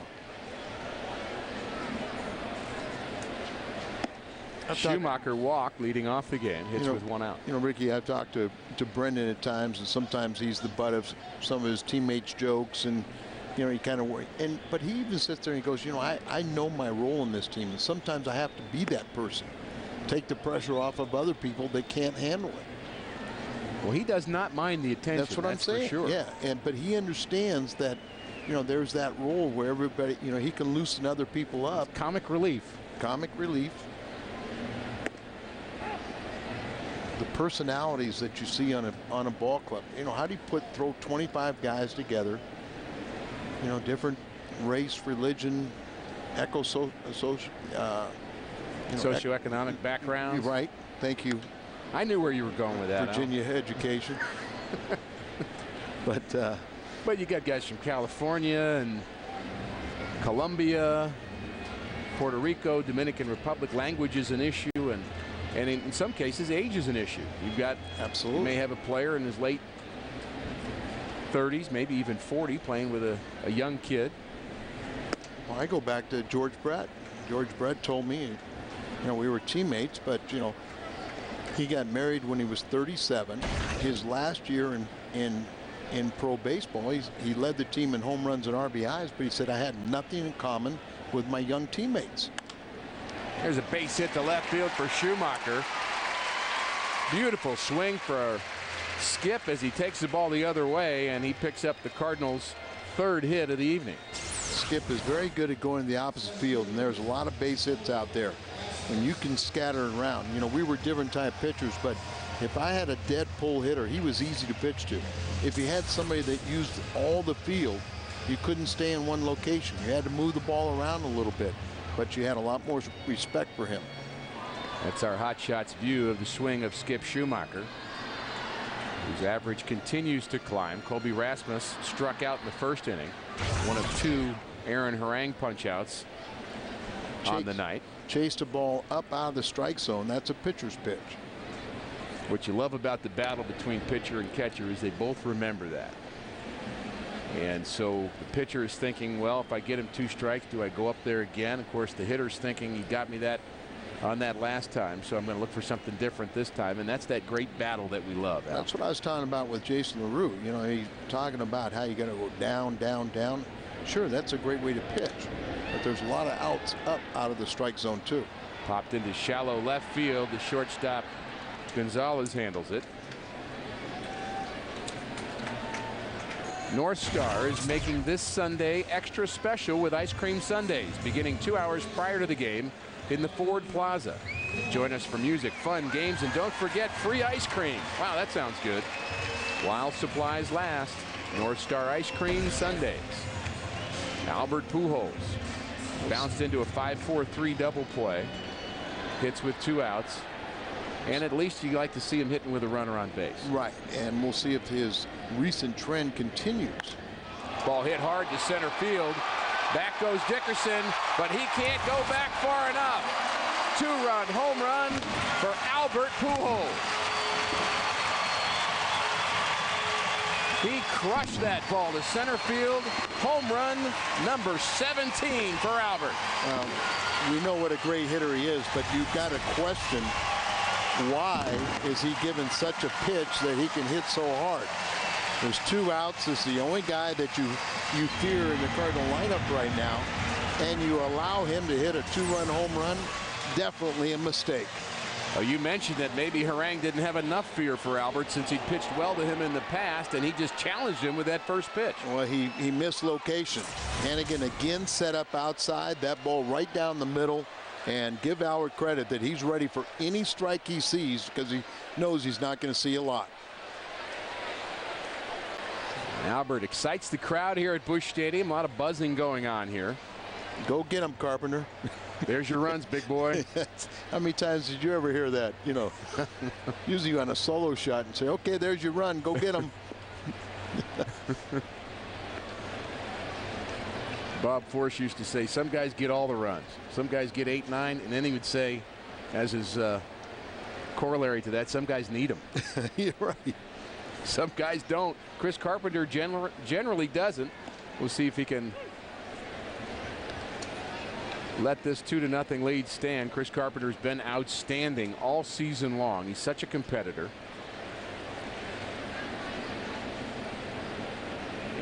Schumacher walked leading off the game. Hits with one out. You know, Ricky, I've talked to Brendan at times, and sometimes he's the butt of some of his teammates' jokes, and you know, he kind of worries. But he even sits there and he goes, you know, I know my role in this team, and sometimes I have to be that person, take the pressure off of other people that can't handle it. Well, he does not mind the attention. That's what I'm saying. For sure. Yeah, but he understands that, you know, there's that role where everybody, you know, he can loosen other people up. Comic relief. Comic relief. The personalities that you see on a ball club. You know, how do you throw 25 guys together? You know, different race, religion, socioeconomic backgrounds. Right. Thank you. I knew where you were going with that. Virginia education. But you got guys from California and Colombia, Puerto Rico, Dominican Republic. Language is an issue, and in some cases, age is an issue. You've got absolutely. You may have a player in his late 30s, maybe even 40, playing with a young kid. Well, I go back to George Brett. George Brett told me, you know, we were teammates, but you know, he got married when he was 37. His last year in pro baseball, he led the team in home runs and RBIs, but he said, I had nothing in common with my young teammates. There's a base hit to left field for Schumacher. Beautiful swing for Skip as he takes the ball the other way, and he picks up the Cardinals' third hit of the evening. Skip is very good at going to the opposite field, and there's a lot of base hits out there. And you can scatter it around. You know, we were different type pitchers, but if I had a dead pull hitter, he was easy to pitch to. If you had somebody that used all the field, you couldn't stay in one location. You had to move the ball around a little bit, but you had a lot more respect for him. That's our Hot Shots view of the swing of Skip Schumacher, whose average continues to climb. Colby Rasmus struck out in the first inning. One of two Aaron Harang punch-outs on the night. Chased a ball up out of the strike zone. That's a pitcher's pitch. What you love about the battle between pitcher and catcher is they both remember that. And so the pitcher is thinking, well, if I get him 2 strikes, do I go up there again? Of course, the hitter's thinking, he got me that on that last time, so I'm going to look for something different this time. And that's that great battle that we love. Al. That's what I was talking about with Jason LaRue. You know, he's talking about how you got to go down, down, down. Sure, that's a great way to pitch, but there's a lot of outs up out of the strike zone too. Popped into shallow left field. The shortstop Gonzalez handles it. North Star is making this Sunday extra special with ice cream sundaes, beginning 2 hours prior to the game in the Ford Plaza. Join us for music, fun, games, and don't forget free ice cream. Wow, that sounds good. While supplies last, North Star ice cream sundaes. Albert Pujols bounced into a 5-4-3 double play. Hits with 2 outs. And at least you like to see him hitting with a runner on base. Right, and we'll see if his recent trend continues. Ball hit hard to center field. Back goes Dickerson, but he can't go back far enough. 2-run home run for Albert Pujols. He crushed that ball to center field. Home run number 17 for Albert. We know what a great hitter he is, but you've got to question why is he given such a pitch that he can hit so hard? There's 2 outs. This is the only guy that you fear in the Cardinal lineup right now, and you allow him to hit a 2-run home run. Definitely a mistake. Oh, you mentioned that maybe Harang didn't have enough fear for Albert since he pitched well to him in the past, and he just challenged him with that first pitch. Well, he missed location. Hannigan again set up outside, that ball right down the middle, and give Albert credit that he's ready for any strike he sees because he knows he's not going to see a lot. Albert excites the crowd here at Busch Stadium. A lot of buzzing going on here. Go get him, Carpenter. There's your runs, big boy. How many times did you ever hear that? You know, usually on a solo shot and say, okay, there's your run. Go get him. Bob Force used to say some guys get all the runs. Some guys get 8, 9, and then he would say, as his corollary to that, some guys need them. You're right. Some guys don't. Chris Carpenter generally doesn't. We'll see if he can let this 2-0 lead stand. Chris Carpenter's been outstanding all season long. He's such a competitor.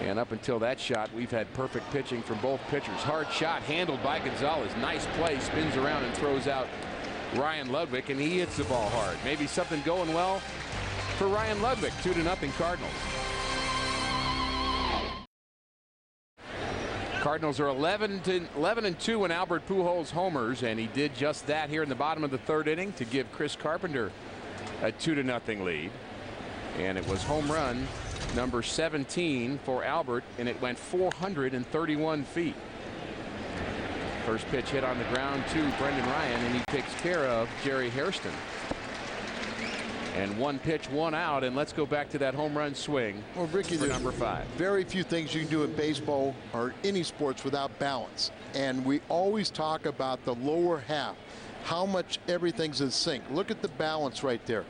And up until that shot, we've had perfect pitching from both pitchers. Hard shot handled by Gonzalez. Nice play. Spins around and throws out Ryan Ludwig, and he hits the ball hard. Maybe something going well for Ryan Ludwig. 2-0 Cardinals. Cardinals are 11-2 when Albert Pujols homers, and he did just that here in the bottom of the 3rd inning to give Chris Carpenter a 2-0 lead. And it was home run number 17 for Albert, and it went 431 feet. First pitch hit on the ground to Brendan Ryan, and he takes care of Jerry Hairston. And 1 pitch, 1 out, and let's go back to that home run swing. Well, Ricky, for number 5. Very few things you can do in baseball or any sports without balance. And we always talk about the lower half, how much everything's in sync. Look at the balance right there.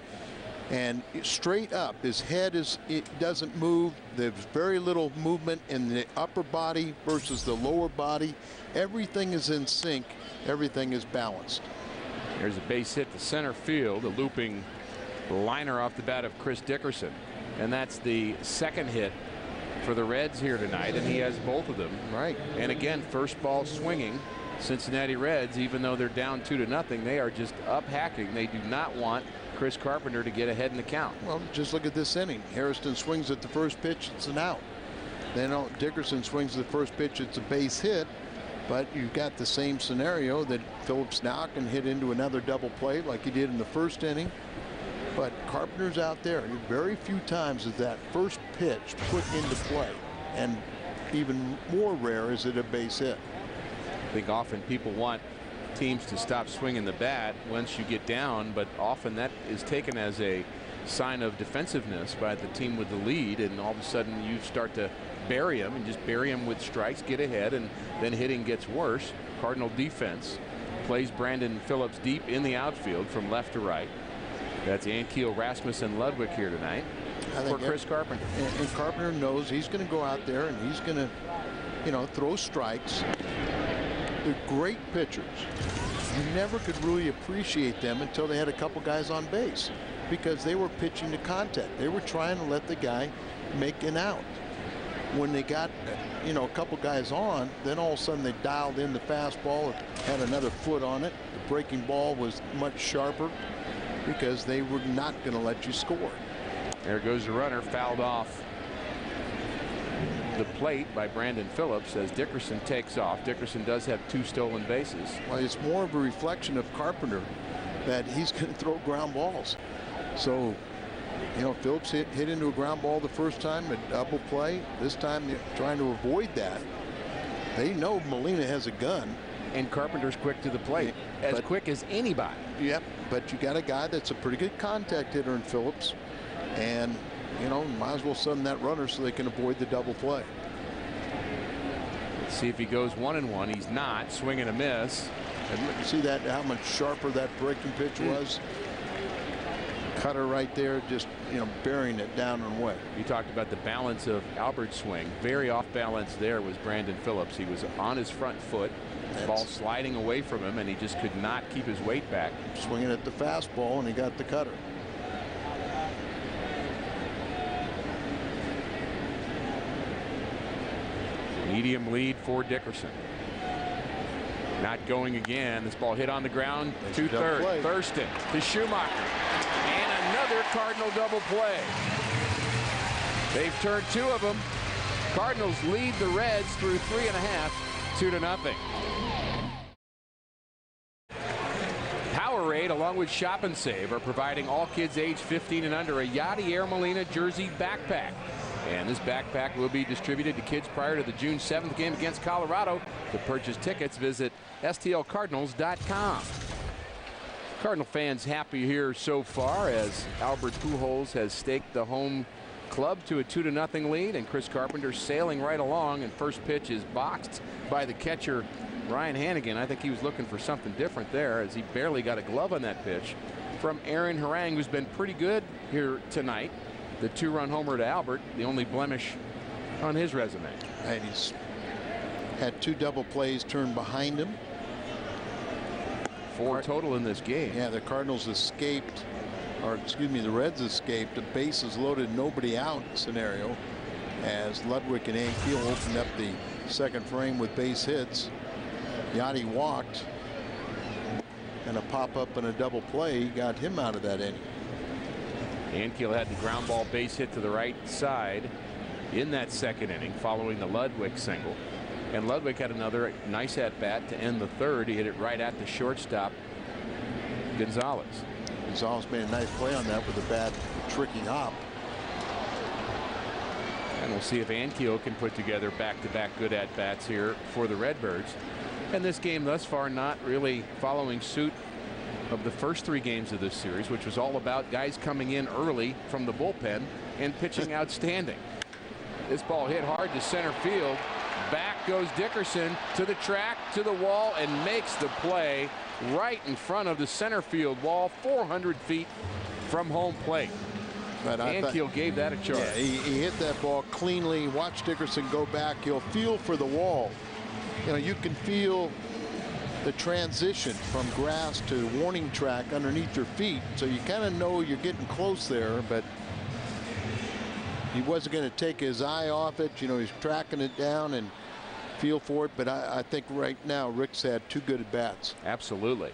And straight up, his head it doesn't move. There's very little movement in the upper body versus the lower body. Everything is in sync. Everything is balanced. There's a base hit to center field, a looping liner off the bat of Chris Dickerson, and that's the 2nd hit for the Reds here tonight, and he has both of them. Right. And again, first ball swinging. Cincinnati Reds, even though they're down 2-0, they are just up hacking. They do not want Chris Carpenter to get ahead in the count. Well, just look at this inning. Hairston swings at the first pitch, it's an out. Then Dickerson swings at the first pitch, it's a base hit. But you've got the same scenario that Phillips now can hit into another double play like he did in the 1st inning. But Carpenter's out there. Very few times is that first pitch put into play, and even more rare is it a base hit. I think often people want teams to stop swinging the bat once you get down, but often that is taken as a sign of defensiveness by the team with the lead, and all of a sudden you start to bury them and just bury them with strikes, get ahead, and then hitting gets worse. Cardinal defense plays Brandon Phillips deep in the outfield from left to right. That's Ankiel, Rasmussen, Ludwig here tonight for Chris Carpenter. And Carpenter knows he's going to go out there and he's going to, you know, throw strikes. They're great pitchers. You never could really appreciate them until they had a couple guys on base because they were pitching to contact. They were trying to let the guy make an out. When they got, you know, a couple guys on, then all of a sudden they dialed in the fastball, had another foot on it. The breaking ball was much sharper because they were not going to let you score. There goes the runner, fouled off the plate by Brandon Phillips as Dickerson takes off. Dickerson does have 2 stolen bases. Well, it's more of a reflection of Carpenter that he's going to throw ground balls. So, you know, Phillips hit into a ground ball the first time, a double play. This time they're trying to avoid that. They know Molina has a gun. And Carpenter's quick to the plate, as quick as anybody. Yep, but you got a guy that's a pretty good contact hitter in Phillips, and you know, might as well send that runner so they can avoid the double play. Let's see if he goes 1-1. He's not. Swing and a miss. And look, you see that how much sharper that breaking pitch was. Cutter right there, just, you know, burying it down and away. You talked about the balance of Albert's swing. Very off balance there was Brandon Phillips. He was on his front foot. Ball sliding away from him, and he just could not keep his weight back. Swinging at the fastball, and he got the cutter. Medium lead for Dickerson. Not going again. This ball hit on the ground to third. Thurston to Schumacher. And another Cardinal double play. They've turned 2 of them. Cardinals lead the Reds through 3.5, 2-0. Powerade, along with Shop and Save, are providing all kids age 15 and under a Yachty Air Molina jersey backpack. And this backpack will be distributed to kids prior to the June 7th game against Colorado. To purchase tickets, visit stlcardinals.com. Cardinal fans happy here so far as Albert Pujols has staked the home club to a 2-0 lead, and Chris Carpenter sailing right along, and first pitch is boxed by the catcher Ryan Hannigan. I think he was looking for something different there, as he barely got a glove on that pitch from Aaron Harang, who's been pretty good here tonight. The 2-run homer to Albert, the only blemish on his resume. And he's had 2 double plays turned behind him. 4 total in this game. Yeah, the Cardinals escaped, or excuse me, the Reds escaped a bases loaded, nobody out scenario, as Ludwig and Ankiel opened up the second frame with base hits. Yachty walked, and a pop-up and a double play got him out of that inning. Ankiel had the ground ball base hit to the right side in that second inning following the Ludwig single. And Ludwig had another nice at bat to end the third. He hit it right at the shortstop, Gonzalez. Gonzalez made a nice play on that with a bad, tricky hop. And we'll see if Ankiel can put together back-to-back good at-bats here for the Redbirds. And this game thus far not really following suit of the first 3 games of this series, which was all about guys coming in early from the bullpen and pitching outstanding. This ball hit hard to center field. Back goes Dickerson to the track, to the wall, and makes the play right in front of the center field wall, 400 feet from home plate. But Ankiel gave that a charge. Yeah, he hit that ball cleanly. Watch Dickerson go back. He'll feel for the wall. You know, you can feel the transition from grass to warning track underneath your feet, so you kind of know you're getting close there, but he wasn't going to take his eye off it. You know, he's tracking it down and feel for it, but I think right now Rick's had 2 good at bats. Absolutely.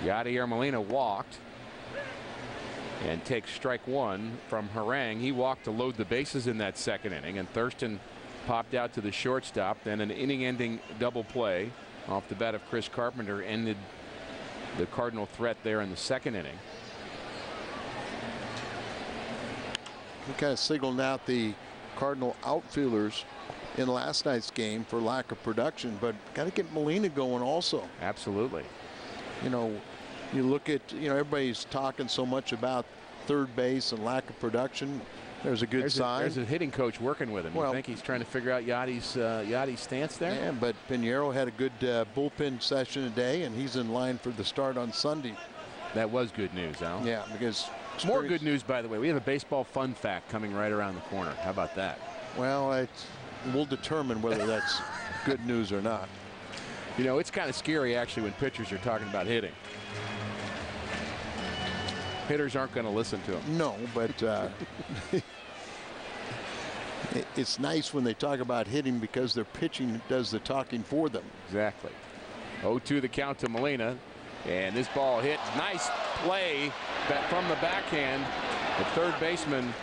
Yadier Molina walked and takes strike 1 from Harang. He walked to load the bases in that second inning, and Thurston popped out to the shortstop. Then an inning-ending double play off the bat of Chris Carpenter ended the Cardinal threat there in the second inning. We kind of signaled out the Cardinal outfielders in last night's game for lack of production, but got to get Molina going also. Absolutely. You know, you look at, you know, everybody's talking so much about third base and lack of production. There's a good sign. There's a hitting coach working with him. Well, you think he's trying to figure out Yachty's stance there? Yeah, but Pinheiro had a good bullpen session today, and he's in line for the start on Sunday. That was good news, Al. Yeah, because more good news, by the way. We have a baseball fun fact coming right around the corner. How about that? Well, we'll determine whether that's good news or not. You know, it's kind of scary actually when pitchers are talking about hitting. Hitters aren't going to listen to them. No, but it's nice when they talk about hitting because their pitching does the talking for them. Exactly. 0-2 the count to Molina, and this ball hit. Nice play from the backhand. The third baseman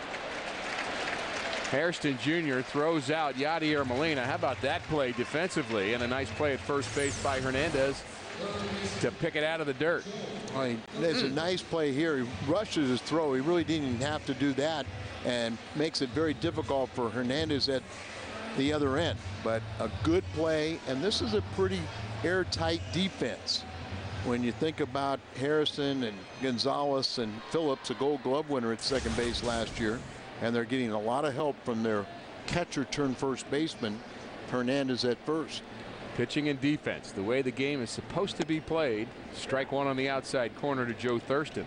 Hairston Jr. throws out Yadier Molina. How about that play defensively, and a nice play at first base by Hernandez to pick it out of the dirt. I mean, there's a nice play here. He rushes his throw. He really didn't even have to do that, and makes it very difficult for Hernandez at the other end. But a good play, and this is a pretty airtight defense. When you think about Harrison and Gonzalez and Phillips, a Gold Glove winner at second base last year, and they're getting a lot of help from their catcher turned first baseman, Hernandez at first. Pitching and defense, the way the game is supposed to be played. Strike 1 on the outside corner to Joe Thurston.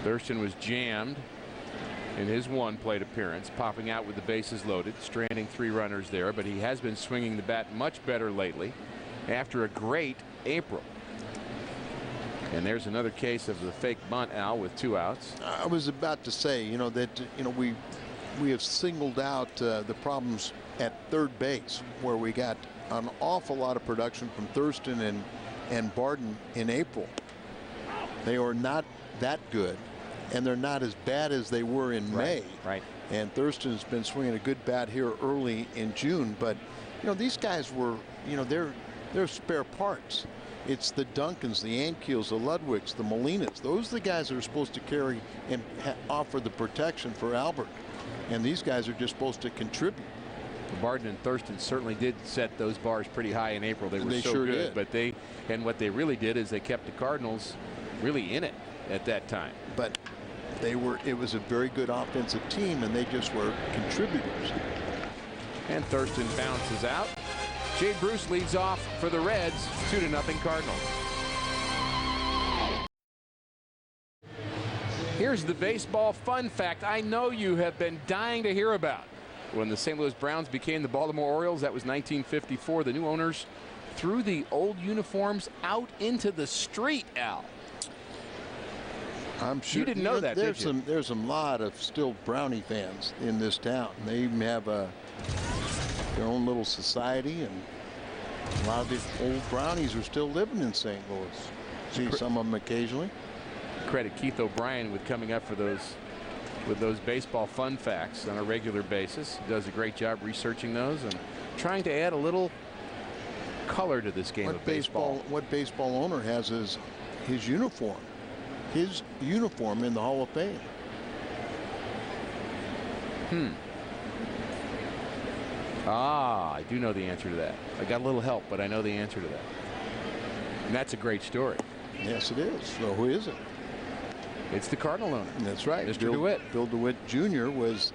Thurston was jammed in his one plate appearance, popping out with the bases loaded, stranding 3 runners there, but he has been swinging the bat much better lately after a great April. And there's another case of the fake bunt, Al, with 2 outs. I was about to say, we have singled out the problems at third base, where we got an awful lot of production from Thurston and Barden in April. They are not that good, and they're not as bad as they were in May. Right. And Thurston's been swinging a good bat here early in June, but these guys were, they're spare parts. It's the Duncans, the Ankiels, the Ludwigs, the Molinas. Those are the guys that are supposed to carry and offer the protection for Albert. And these guys are just supposed to contribute. Barden and Thurston certainly did set those bars pretty high in April. They were so sure good. Did. But what they really did is they kept the Cardinals really in it at that time. But it was a very good offensive team, and they just were contributors. And Thurston bounces out. Jay Bruce leads off for the Reds, 2-0 Cardinals. Here's the baseball fun fact I know you have been dying to hear about. When the St. Louis Browns became the Baltimore Orioles, that was 1954, the new owners threw the old uniforms out into the street, Al. I'm sure you didn't know that, did you? There's a lot of still Brownie fans in this town. They even have their own little society, and a lot of these old Brownies are still living in St. Louis. See some of them occasionally. Credit Keith O'Brien with coming up with those baseball fun facts on a regular basis. He does a great job researching those and trying to add a little color to this game of baseball. What baseball owner has his uniform? His uniform in the Hall of Fame. I do know the answer to that. I got a little help, but I know the answer to that. And that's a great story. Yes, it is. So who is it? It's the Cardinal owner. That's right. Mr. DeWitt. Bill DeWitt Jr. was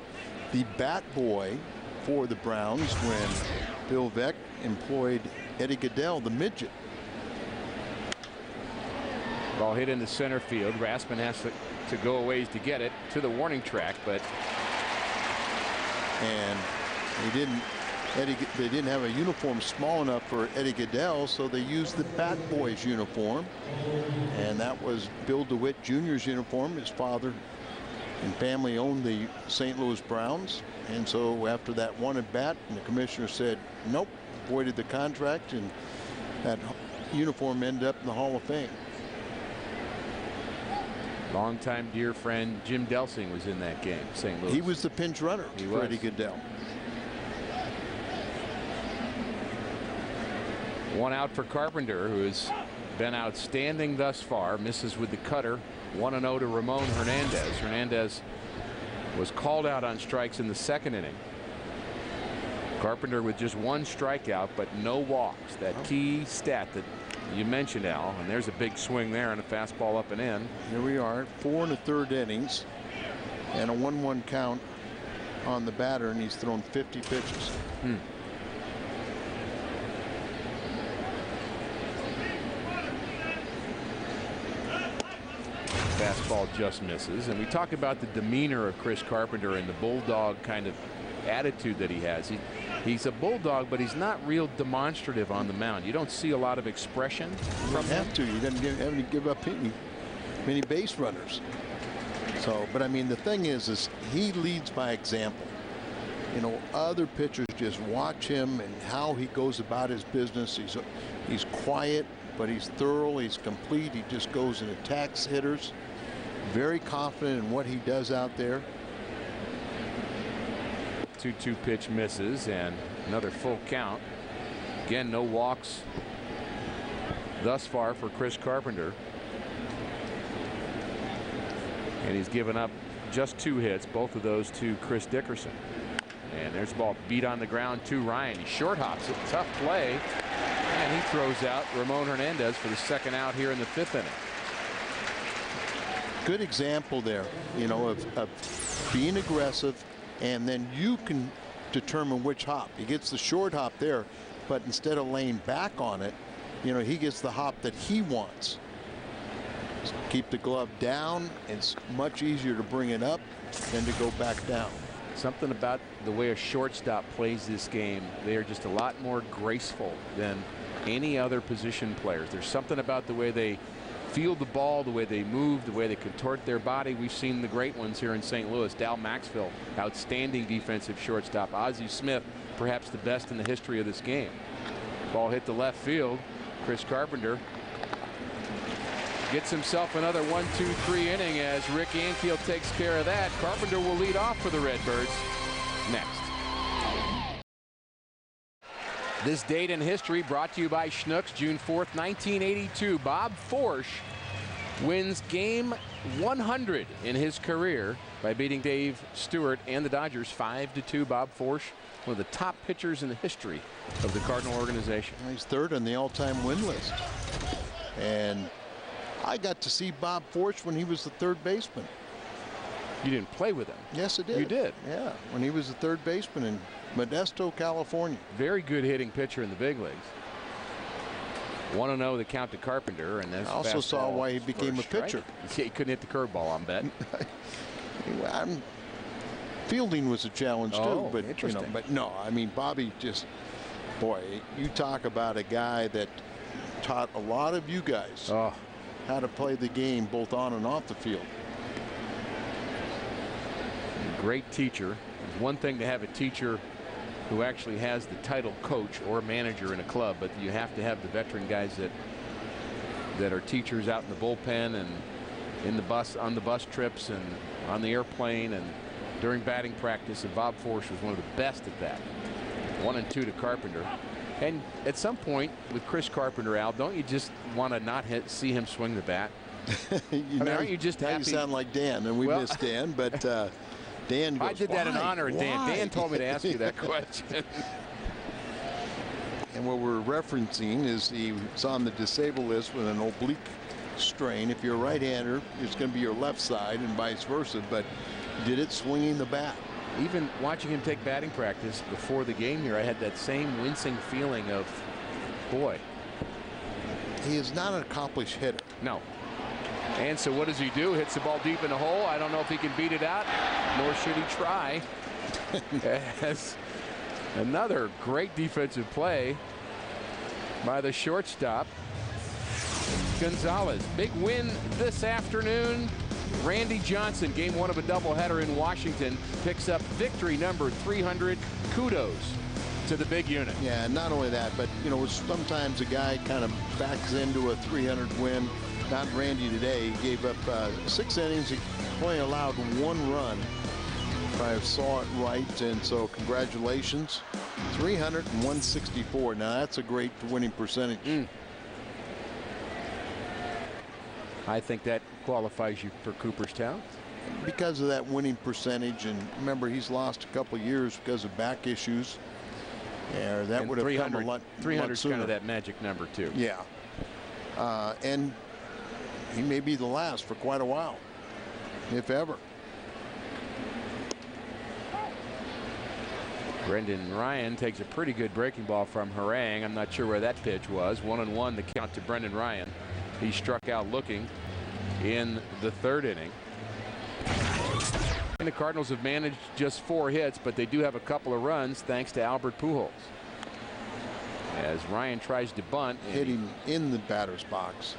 the bat boy for the Browns when Bill Veeck employed Eddie Goodell, the midget. Ball hit into center field. Raspman has to go a ways to get it to the warning track, but they didn't have a uniform small enough for Eddie Goodell, so they used the Bat Boys uniform, and that was Bill DeWitt Jr.'s uniform. His father and family owned the St. Louis Browns, and so after that one at bat, and the commissioner said nope, voided the contract, and that uniform ended up in the Hall of Fame. Longtime dear friend Jim Delsing was in that game, St. Louis. He was the pinch runner for Eddie Goodell. 1 out for Carpenter, who has been outstanding thus far. Misses with the cutter. 1-0 to Ramon Hernandez. Hernandez was called out on strikes in the 2nd inning. Carpenter with just 1 strikeout, but no walks. That key stat that you mentioned, Al, and there's a big swing there and a fastball up and in. Here we are, 4 1/3 innings, and a 1-1 count on the batter, and he's thrown 50 pitches. Fastball just misses, and we talk about the demeanor of Chris Carpenter and the bulldog kind of attitude that he has. He's a bulldog, but he's not real demonstrative on the mound. You don't see a lot of expression from him. He doesn't have to give up many base runners. So, but I mean, the thing is he leads by example. Other pitchers just watch him and how he goes about his business. He's quiet, but he's thorough. He's complete. He just goes and attacks hitters. Very confident in what he does out there. 2-2 pitch misses, and another full count. Again, no walks thus far for Chris Carpenter. And he's given up just 2 hits, both of those to Chris Dickerson. And there's the ball beat on the ground to Ryan. He short hops it. Tough play. And he throws out Ramon Hernandez for the 2nd out here in the 5th inning. Good example there, of being aggressive, and then you can determine which hop. He gets the short hop there, but instead of laying back on it, he gets the hop that he wants. Keep the glove down. It's much easier to bring it up than to go back down. Something about the way a shortstop plays this game. They are just a lot more graceful than any other position players. There's something about the way they field the ball, the way they move, the way they contort their body. We've seen the great ones here in St. Louis. Dal Maxfield, outstanding defensive shortstop. Ozzie Smith, perhaps the best in the history of this game. Ball hit the left field. Chris Carpenter gets himself another 1-2-3 inning as Rick Ankiel takes care of that. Carpenter will lead off for the Redbirds next. This date in history brought to you by Schnucks. June 4th, 1982. Bob Forsch wins game 100 in his career by beating Dave Stewart and the Dodgers 5-2. Bob Forsch, one of the top pitchers in the history of the Cardinal organization. He's third on the all-time win list. And I got to see Bob Forsch when he was the third baseman. You didn't play with him? Yes, I did. You did? Yeah, when he was the third baseman in Modesto, California. Very good hitting pitcher in the big leagues. 1-0 the count to Carpenter, and that's I also saw why he became a pitcher. He couldn't hit the curveball, I'm betting. Fielding was a challenge too, but interesting. But no, I mean Bobby just, boy, you talk about a guy that taught a lot of you guys how to play the game both on and off the field. Great teacher. It's one thing to have a teacher who actually has the title coach or manager in a club, but you have to have the veteran guys that are teachers out in the bullpen and in the bus, on the bus trips and on the airplane and during batting practice. And Bob Forsch was one of the best at that. 1-2 to Carpenter. And at some point with Chris Carpenter, Al, don't you just want to not see him swing the bat? Aren't you just happy? You sound like Dan, and we miss Dan, but Dan goes, I did that in honor of Dan. Dan told me to ask you that question. And what we're referencing is he was on the disabled list with an oblique strain. If you're a right-hander, it's going to be your left side and vice versa, but did it swinging the bat. Even watching him take batting practice before the game here, I had that same wincing feeling of, boy. He is not an accomplished hitter. No. And so what does he do? Hits the ball deep in the hole. I don't know if he can beat it out, nor should he try. As another great defensive play by the shortstop, Gonzalez. Big win this afternoon. Randy Johnson, game one of a doubleheader in Washington, picks up victory number 300. Kudos to the big unit. Yeah, not only that, but sometimes a guy kind of backs into a 300 win. Not Randy today. He gave up 6 innings. He only allowed 1 run. If I saw it right, and so congratulations. 300 and 164. Now that's a great winning percentage. I think that qualifies you for Cooperstown. Because of that winning percentage, and remember he's lost a couple of years because of back issues. Yeah, that and would have come a lot. 300 is kind of that magic number too. Yeah, and he may be the last for quite a while, if ever. Brendan Ryan takes a pretty good breaking ball from Harang. I'm not sure where that pitch was. 1-1 the count to Brendan Ryan. He struck out looking in the 3rd inning. And the Cardinals have managed just 4 hits, but they do have a couple of runs thanks to Albert Pujols. As Ryan tries to bunt. Hit him in the batter's box.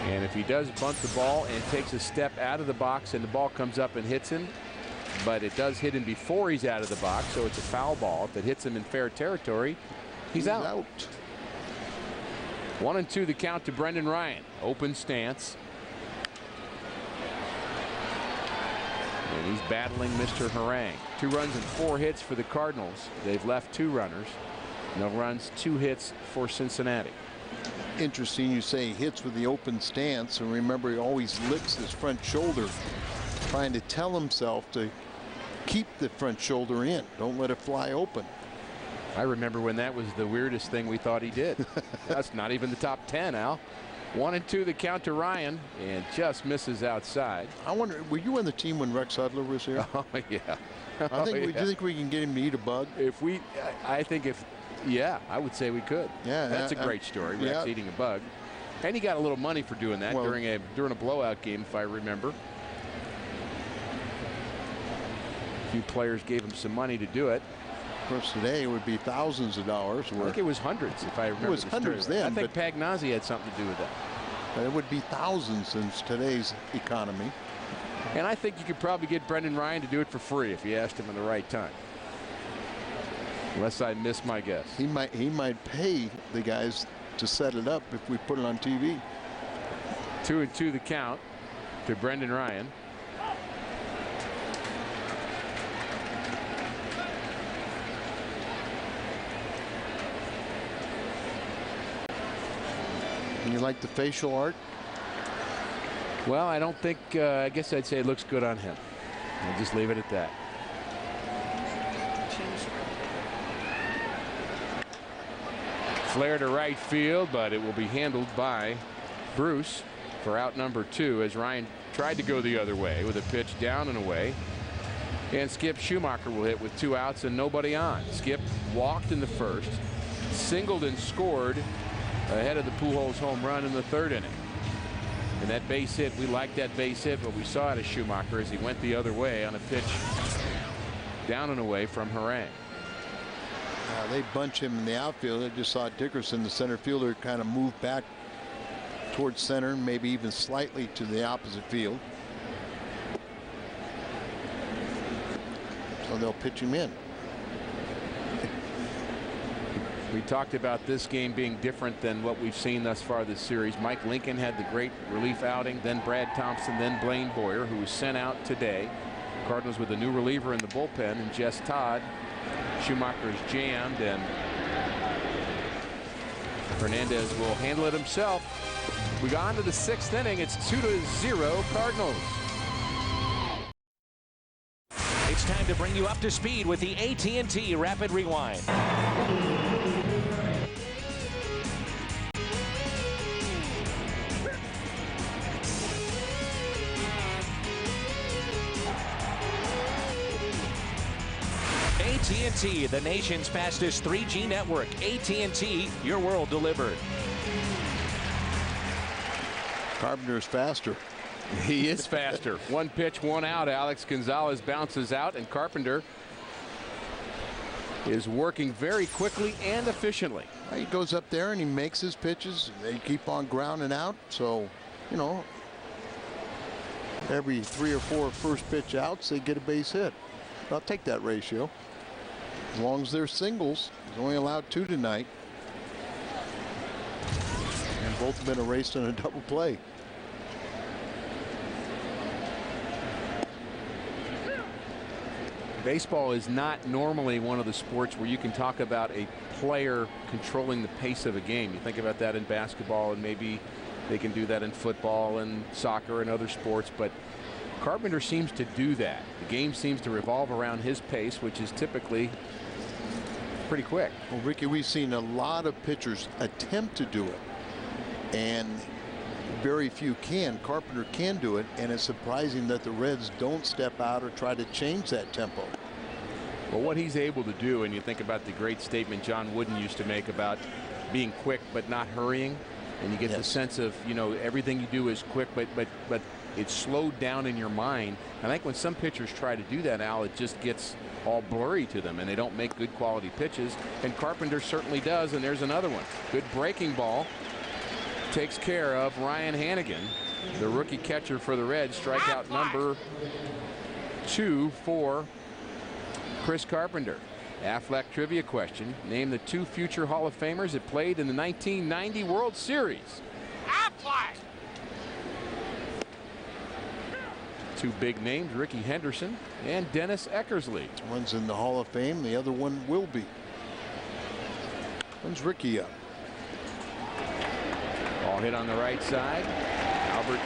And if he does bunt the ball and takes a step out of the box and the ball comes up and hits him, but it does hit him before he's out of the box, so it's a foul ball. If it hits him in fair territory, he's out. 1-2 the count to Brendan Ryan. Open stance. And he's battling Mr. Harang. 2 runs and 4 hits for the Cardinals. They've left 2 runners. No runs, 2 hits for Cincinnati. Interesting you say he hits with the open stance, and remember he always licks his front shoulder, trying to tell himself to keep the front shoulder in. Don't let it fly open. I remember when that was the weirdest thing we thought he did. That's not even the top 10, Al. 1-2 the count to Ryan, and just misses outside. I wonder, were you on the team when Rex Hudler was here? Oh, yeah. I think. Do you think we can get him to eat a bug? If we, I think yeah, I would say we could. Yeah, that's a great story. Rex eating a bug, and he got a little money for doing that during a blowout game, if I remember. A few players gave him some money to do it. Of course, today it would be thousands of dollars. I think it was hundreds, if I remember. It was hundreds then. I think Pagnozzi had something to do with that. But it would be thousands in today's economy. And I think you could probably get Brendan Ryan to do it for free if you asked him in the right time. Unless I miss my guess. He might pay the guys to set it up if we put it on TV. 2-2 the count to Brendan Ryan. And you like the facial art? Well, I don't think, I guess I'd say it looks good on him. I'll just leave it at that. Flare to right field, but it will be handled by Bruce for out number 2 as Ryan tried to go the other way with a pitch down and away. And Skip Schumacher will hit with 2 outs and nobody on. Skip walked in the first, singled and scored ahead of the Pujols home run in the 3rd inning. And that base hit, we liked that base hit, but we saw it as Schumacher as he went the other way on a pitch down and away from Harang. They bunch him in the outfield. I just saw Dickerson, the center fielder, kind of move back towards center, maybe even slightly to the opposite field. So they'll pitch him in. We talked about this game being different than what we've seen thus far this series. Mike Lincoln had the great relief outing, then Brad Thompson, then Blaine Boyer, who was sent out today. Cardinals with a new reliever in the bullpen, and Jess Todd. Schumacher is jammed, and Hernandez will handle it himself. We got on to the 6th inning. It's 2-0 Cardinals. It's time to bring you up to speed with the AT&T Rapid Rewind. AT&T, the nation's fastest 3G network. AT&T, your world delivered. Carpenter's faster. He is faster. 1 pitch, 1 out. Alex Gonzalez bounces out, and Carpenter is working very quickly and efficiently. He goes up there and he makes his pitches. They keep on grounding out. So, you know, every 3 or 4 first pitch outs, they get a base hit. I'll take that ratio. As long as they're singles. He's only allowed 2 tonight. And both have been erased on a double play. Baseball is not normally one of the sports where you can talk about a player controlling the pace of a game. You think about that in basketball, and maybe they can do that in football and soccer and other sports, but Carpenter seems to do that. The game seems to revolve around his pace, which is typically pretty quick. Well, Ricky, we've seen a lot of pitchers attempt to do it, and very few can. Carpenter can do it, and it's surprising that the Reds don't step out or try to change that tempo. Well, what he's able to do, and you think about the great statement John Wooden used to make about being quick but not hurrying, and you get the sense of, you know, everything you do is quick, but it's slowed down in your mind. I think when some pitchers try to do that, Al, it just gets all blurry to them, and they don't make good quality pitches. And Carpenter certainly does. And there's another one. Good breaking ball. Takes care of Ryan Hannigan, the rookie catcher for the Reds. Strikeout number 2 for Chris Carpenter. Affleck trivia question. Name the 2 future Hall of Famers that played in the 1990 World Series. Affleck! 2 big names, Ricky Henderson and Dennis Eckersley. One's in the Hall of Fame, the other one will be. When's Ricky up? Ball hit on the right side. Albert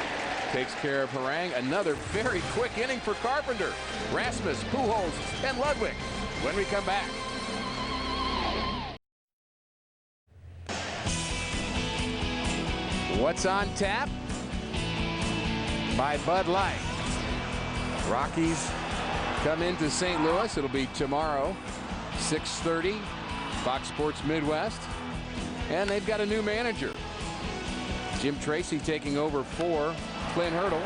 takes care of Harang. Another very quick inning for Carpenter. Rasmus, Pujols, and Ludwig when we come back. What's on tap? By Bud Light. Rockies come into St. Louis. It'll be tomorrow, 6:30, Fox Sports Midwest. And they've got a new manager. Jim Tracy taking over for Clint Hurdle.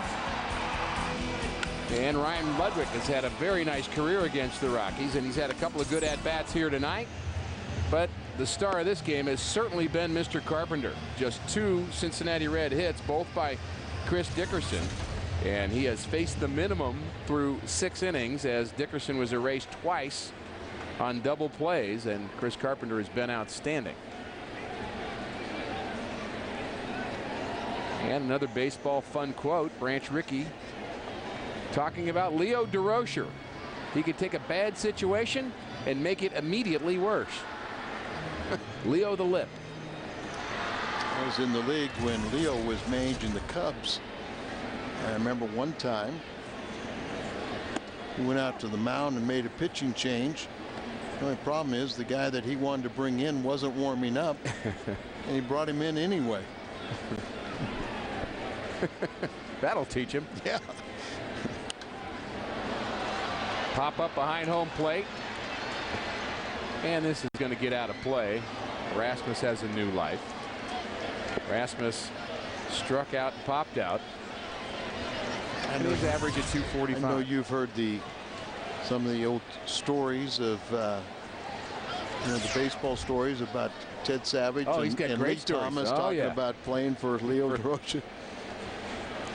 And Ryan Ludwig has had a very nice career against the Rockies, and he's had a couple of good at-bats here tonight. But the star of this game has certainly been Mr. Carpenter. Just 2 Cincinnati Red hits, both by Chris Dickerson. And he has faced the minimum through 6 innings, as Dickerson was erased twice on double plays, and Chris Carpenter has been outstanding. And another baseball fun quote, Branch Rickey talking about Leo DeRocher. He could take a bad situation and make it immediately worse. Leo the Lip. I was in the league when Leo was managing the Cubs. I remember one time he went out to the mound and made a pitching change. The only problem is the guy that he wanted to bring in wasn't warming up, and he brought him in anyway. That'll teach him. Yeah. Pop up behind home plate. And this is going to get out of play. Rasmus has a new life. Rasmus struck out and popped out. And his average at 245. I know you've heard some of the old stories of the baseball stories about Ted Savage and Lee Thomas talking about playing for Leo DeRocher.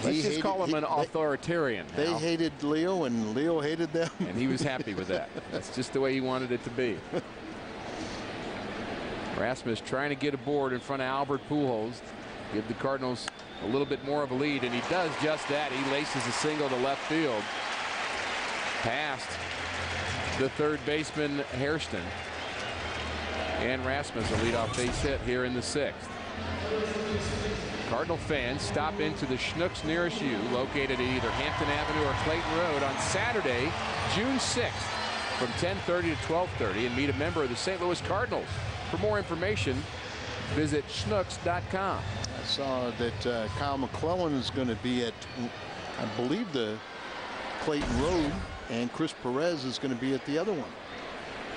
Let's just call him an authoritarian. They hated Leo, and Leo hated them. And he was happy with that. That's just the way he wanted it to be. Rasmus trying to get aboard in front of Albert Pujols, give the Cardinals a little bit more of a lead, and he does just that. He laces a single to left field past the third baseman Hairston, and Rasmus a leadoff base hit here in the 6th. Cardinal fans stop into the Schnucks nearest you, located at either Hampton Avenue or Clayton Road, on Saturday, June 6th from 10:30 to 12:30, and meet a member of the St. Louis Cardinals. For more information, visit schnucks.com. I saw that Kyle McClellan is going to be at, I believe, the Clayton Road, and Chris Perez is going to be at the other one.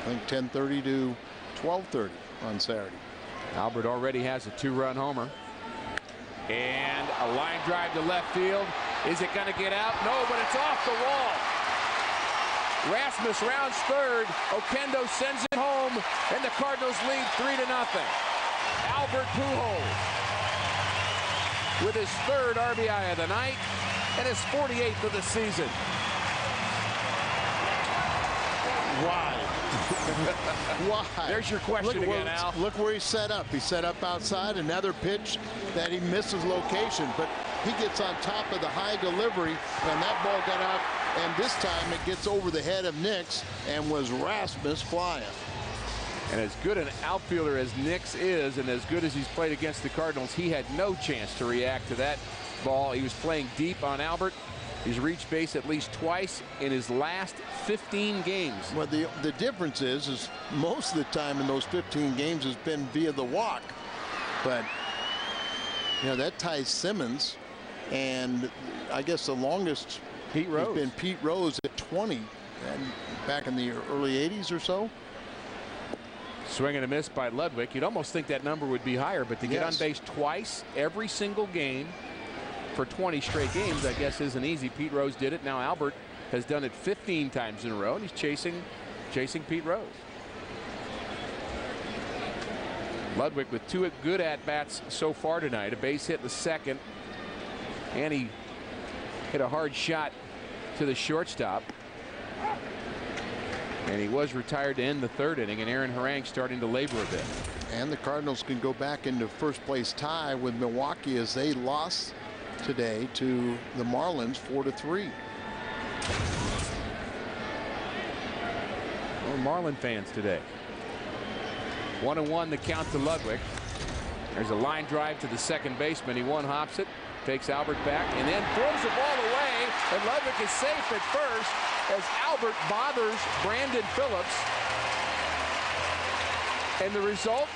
I think 10:30 to 12:30 on Saturday. Albert already has a 2-run homer. And a line drive to left field. Is it going to get out? No, but it's off the wall. Rasmus rounds third. Oquendo sends it home, and the Cardinals lead 3-0. Albert Pujols with his 3rd RBI of the night and his 48th of the season. Why? Why? There's your question again, Al. Look where he's set up. He's set up outside. Another pitch that he misses location, but he gets on top of the high delivery, and that ball got out, and this time it gets over the head of Nix and was Rasmus flying. And as good an outfielder as Nix is, and as good as he's played against the Cardinals, he had no chance to react to that ball. He was playing deep on Albert. He's reached base at least twice in his last 15 games. Well, the difference is most of the time in those 15 games has been via the walk. But, that ties Simmons. And I guess the longest Pete Rose has been Pete Rose at 20, and back in the early 80s or so. Swing and a miss by Ludwig. You'd almost think that number would be higher, but to get on base twice every single game for 20 straight games, I guess, isn't easy. Pete Rose did it. Now Albert has done it 15 times in a row, and he's chasing Pete Rose. Ludwig with 2 good at-bats so far tonight. A base hit in the 2nd, and he hit a hard shot to the shortstop. And he was retired to end the 3rd inning, and Aaron Harang starting to labor a bit. And the Cardinals can go back into first place tie with Milwaukee, as they lost today to the Marlins 4-3. Well, Marlin fans today. 1-1 the count to Ludwig. There's a line drive to the second baseman. He one-hops it, takes Albert back, and then throws the ball away, and Ludwig is safe at first as Albert bothers Brandon Phillips. And the result,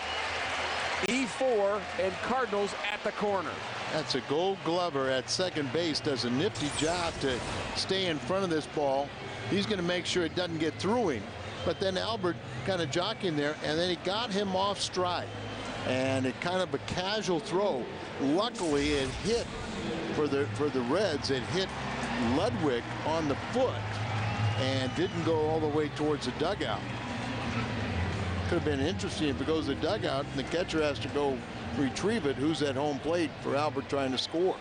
E4 and Cardinals at the corner. That's a Gold Glover at second base. Does a nifty job to stay in front of this ball. He's going to make sure it doesn't get through him. But then Albert kind of jockeying there, and then he got him off stride. And it kind of a casual throw. Luckily, it hit for the Reds. It hit Ludwig on the foot and didn't go all the way towards the dugout. Could have been interesting if it goes to the dugout and the catcher has to go retrieve it. Who's at home plate for Albert trying to score?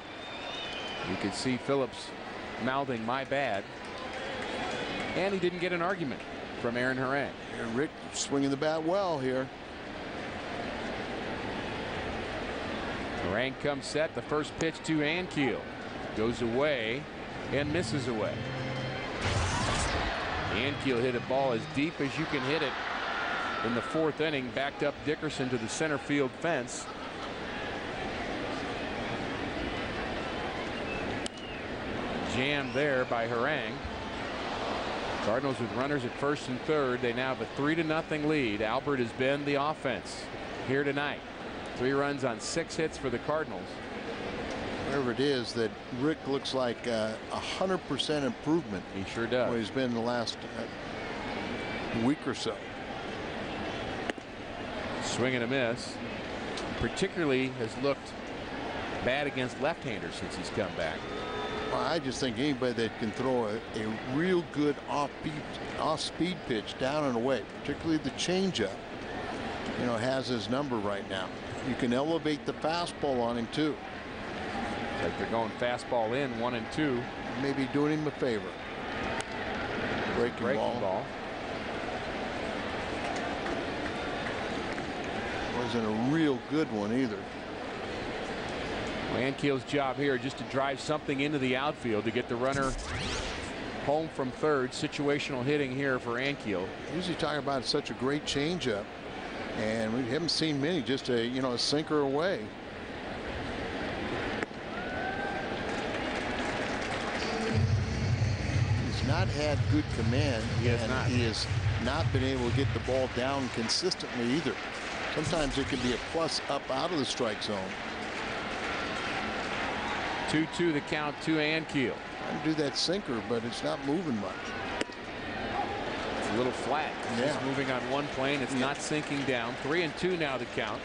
You could see Phillips mouthing "my bad," and he didn't get an argument from Aaron Harang. And Rick swinging the bat well here. Harang comes set. The first pitch to Ankiel goes away and misses away. Ankiel hit a ball as deep as you can hit it in the fourth inning, backed up Dickerson to the center field fence. Jammed there by Harang. Cardinals with runners at first and third. They now have a 3-0 lead. Albert has been the offense here tonight. 3 runs on 6 hits for the Cardinals. Whatever it is, that Rick looks like 100% improvement. He sure does. What he's been the last week or so. Swing and a miss. Particularly has looked bad against left-handers since he's come back. Well, I just think anybody that can throw a real good off-speed pitch down and away, particularly the changeup, you know, has his number right now. You can elevate the fastball on him too. It's like they're going fastball in 1-2. Maybe doing him a favor. Breaking ball. Wasn't a real good one either. Ankiel's job here just to drive something into the outfield to get the runner home from third. Situational hitting here for Ankiel. Usually talking about such a great changeup, and we haven't seen many. Just a a sinker away. He's not had good command. He has not been able to get the ball down consistently either. Sometimes it can be a plus up out of the strike zone. 2-2 the count to Ankiel. I do that sinker, but it's not moving much. It's a little flat. It's moving on one plane. It's not sinking down. 3-2 now the count.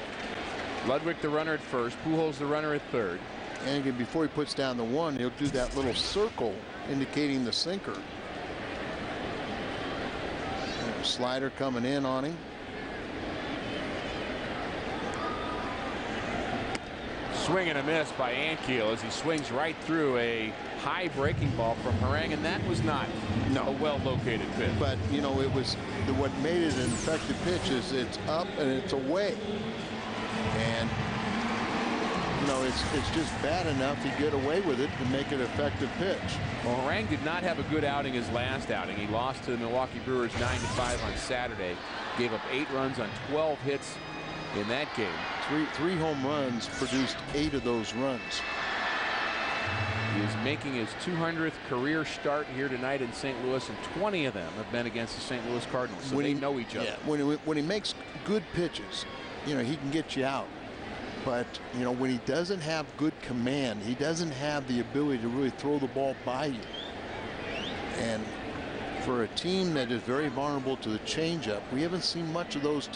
Ludwig the runner at first. Pujols the runner at third. And again, before he puts down the one, he'll do that little circle indicating the sinker. And a slider coming in on him. Swing and a miss by Ankiel as he swings right through a high breaking ball from Harang, and that was not a well-located pitch. But it was what made it an effective pitch is it's up and it's away, and it's just bad enough to get away with it to make it an effective pitch. Well, Harang did not have a good outing his last outing. He lost to the Milwaukee Brewers 9-5 on Saturday. Gave up 8 runs on 12 hits in that game. Three home runs, produced 8 of those runs. He is making his 200th career start here tonight in St. Louis, and 20 of them have been against the St. Louis Cardinals, so they know each other. Yeah, when he makes good pitches, he can get you out. But when he doesn't have good command, he doesn't have the ability to really throw the ball by you. And for a team that is very vulnerable to the changeup, we haven't seen much of those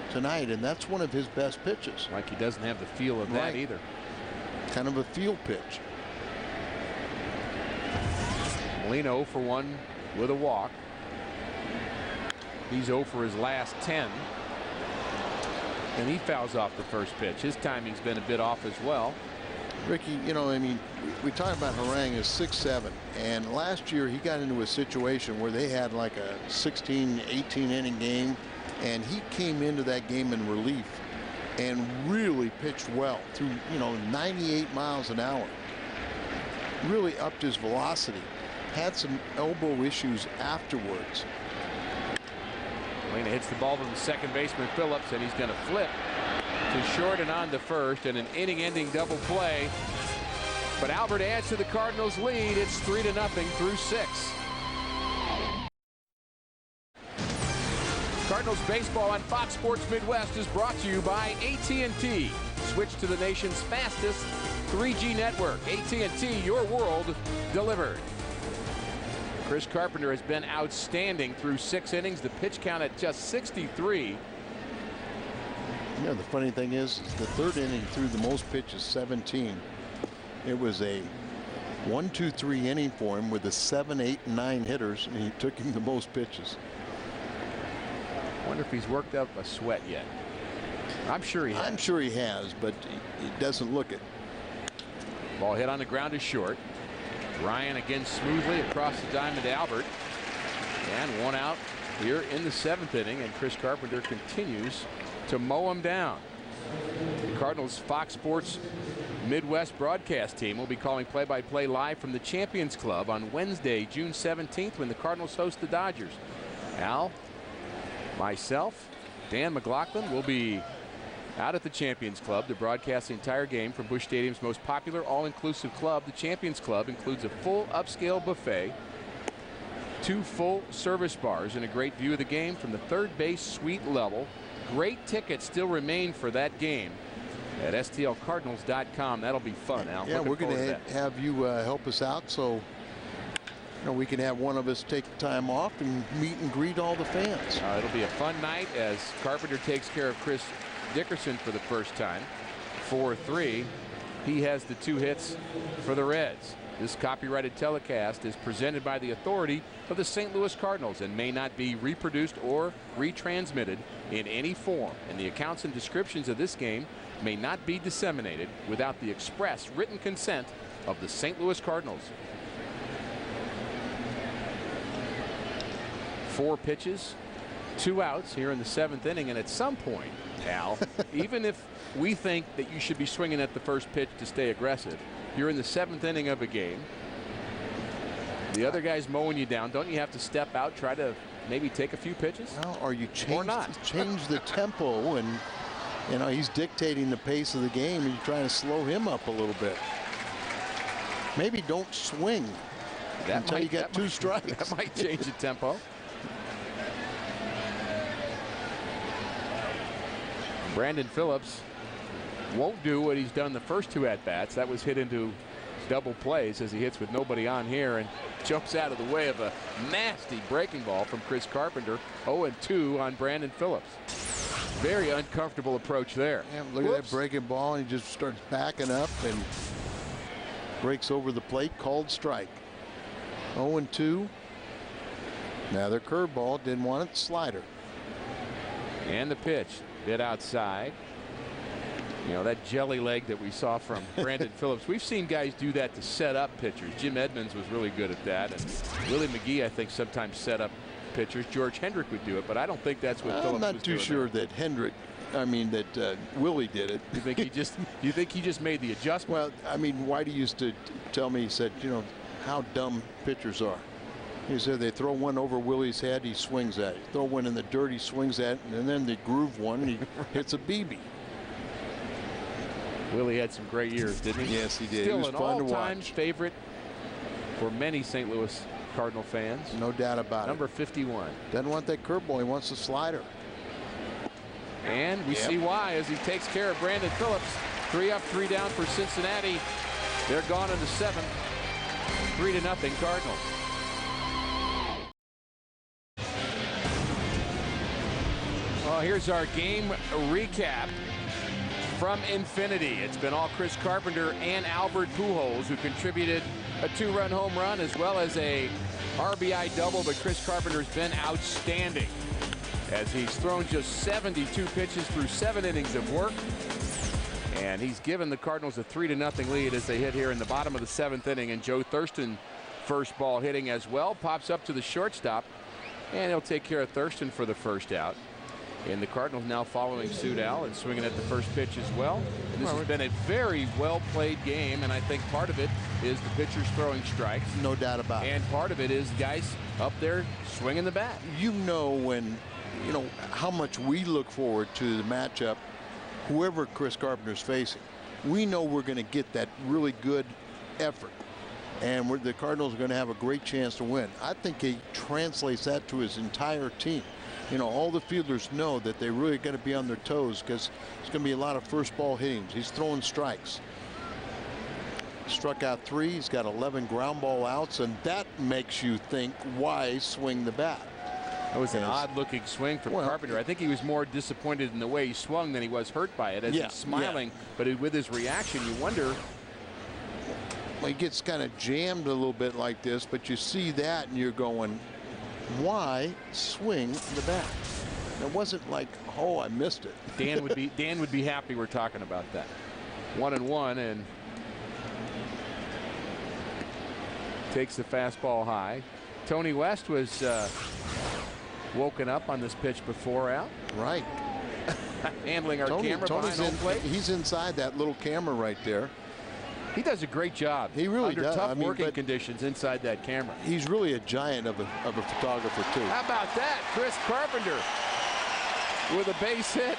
tonight, and that's one of his best pitches. Like he doesn't have the feel of that either. Kind of a field pitch. Molina 0 for 1 with a walk. He's 0 for his last 10. And he fouls off the first pitch. His timing's been a bit off as well. Ricky, we talk about Harang as 6'7", and last year he got into a situation where they had like a 16, 18 inning game, and he came into that game in relief and really pitched well through 98 miles an hour. Really upped his velocity. Had some elbow issues afterwards. Molina hits the ball to the second baseman Phillips, and he's going to flip to short and on to first, and an inning-ending double play. But Albert adds to the Cardinals' lead. It's 3-0 through 6. Cardinals baseball on Fox Sports Midwest is brought to you by AT&T. Switch to the nation's fastest 3G network. AT&T, your world delivered. Chris Carpenter has been outstanding through 6 innings. The pitch count at just 63. Yeah, the funny thing is the 3rd inning threw the most pitches, 17. It was a 1-2-3 inning for him with the 7, 8, and 9 hitters, and he took him the most pitches. I wonder if he's worked up a sweat yet. I'm sure he has. I'm sure he has, but he doesn't look it. Ball hit on the ground is short. Ryan again smoothly across the diamond to Albert. And 1 out here in the 7th inning, and Chris Carpenter continues to mow him down. The Cardinals Fox Sports Midwest broadcast team will be calling play-by-play live from the Champions Club on Wednesday, June 17th, when the Cardinals host the Dodgers. Al, myself, Dan McLaughlin will be out at the Champions Club to broadcast the entire game from Busch Stadium's most popular all-inclusive club. The Champions Club includes a full upscale buffet, 2 full service bars, and a great view of the game from the third base suite level. Great tickets still remain for that game at stlcardinals.com. That'll be fun, Al. Yeah, we're going to have you help us out, so we can have one of us take time off and meet and greet all the fans. It'll be a fun night as Carpenter takes care of Chris Dickerson for the first time. 4-3. He has the 2 hits for the Reds. This copyrighted telecast is presented by the authority of the St. Louis Cardinals and may not be reproduced or retransmitted in any form, and the accounts and descriptions of this game may not be disseminated without the express written consent of the St. Louis Cardinals. 4 pitches, 2 outs here in the 7th inning, and at some point, Al, even if we think that you should be swinging at the first pitch to stay aggressive, you're in the 7th inning of a game. The other guy's mowing you down. Don't you have to step out, try to maybe take a few pitches? Well, or you not. change the tempo, and he's dictating the pace of the game, and you're trying to slow him up a little bit. Maybe don't swing until you get 2 strikes. That might change the tempo. Brandon Phillips won't do what he's done the first 2 at-bats. That was hit into double plays as he hits with nobody on here and jumps out of the way of a nasty breaking ball from Chris Carpenter. 0-2 on Brandon Phillips. Very uncomfortable approach there. Yeah, look at that breaking ball, and he just starts backing up and breaks over the plate. Called strike. 0-2. Now their curveball, didn't want it. Slider. And the pitch. Bit outside. That jelly leg that we saw from Brandon Phillips. We've seen guys do that to set up pitchers. Jim Edmonds was really good at that. And Willie McGee, I think, sometimes set up pitchers. George Hendrick would do it, but I don't think that's what Phillips was doing. I'm not too sure that Willie did it. You think he just made the adjustment? Well, Whitey used to tell me, he said, how dumb pitchers are. He said they throw one over Willie's head, he swings at it. Throw one in the dirt, he swings at it, and then they groove one, and he hits a BB. Willie had some great years, didn't he? Yes, he did. Still he was an fun to all-time watch. favorite for many St. Louis Cardinal fans. No doubt about Number 51. Doesn't want that curveball. He wants the slider. And we see why as he takes care of Brandon Phillips. 3 up, 3 down for Cincinnati. They're gone in the 7th. 3-0 Cardinals. Well, here's our game recap from Infinity. It's been all Chris Carpenter and Albert Pujols who contributed a 2-run home run as well as a RBI double, but Chris Carpenter's been outstanding as he's thrown just 72 pitches through 7 innings of work. And he's given the Cardinals a 3-0 lead as they hit here in the bottom of the 7th inning. And Joe Thurston, first ball hitting as well, pops up to the shortstop, and he'll take care of Thurston for the first out. And the Cardinals now following suit, Al, and swinging at the first pitch as well. And this has been a very well-played game, and I think part of it is the pitchers throwing strikes. No doubt about it. And part of it is guys up there swinging the bat. How much we look forward to the matchup, whoever Chris Carpenter's facing. We know we're going to get that really good effort, and the Cardinals are going to have a great chance to win. I think he translates that to his entire team. All the fielders know that they really got to be on their toes because it's going to be a lot of first ball hittings. He's throwing strikes. struck out 3. He's got 11 ground ball outs, and that makes you think, why swing the bat? That was an odd-looking swing from Carpenter. I think he was more disappointed in the way he swung than he was hurt by it. As he's smiling, but with his reaction, you wonder. Well, he gets kind of jammed a little bit like this, but you see that, and you're going, why swing the bat? It wasn't like, oh, I missed it. Dan would be happy we're talking about that. 1-1, and takes the fastball high. Tony West was woken up on this pitch before out. Right. Handling our camera behind home plate. He's inside that little camera right there. He does a great job. He really does. Under tough working conditions inside that camera. He's really a giant of a photographer, too. How about that? Chris Carpenter with a base hit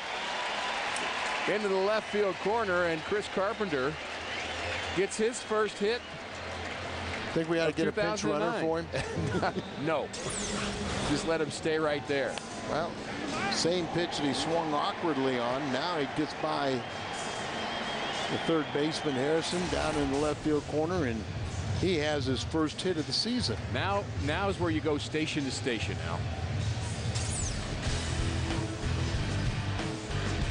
into the left field corner, and Chris Carpenter gets his first hit. Think we ought to get a pinch runner for him? No. Just let him stay right there. Well, same pitch that he swung awkwardly on. Now he gets by the third baseman Harrison down in the left field corner, and he has his first hit of the season. Now is where you go station to station now.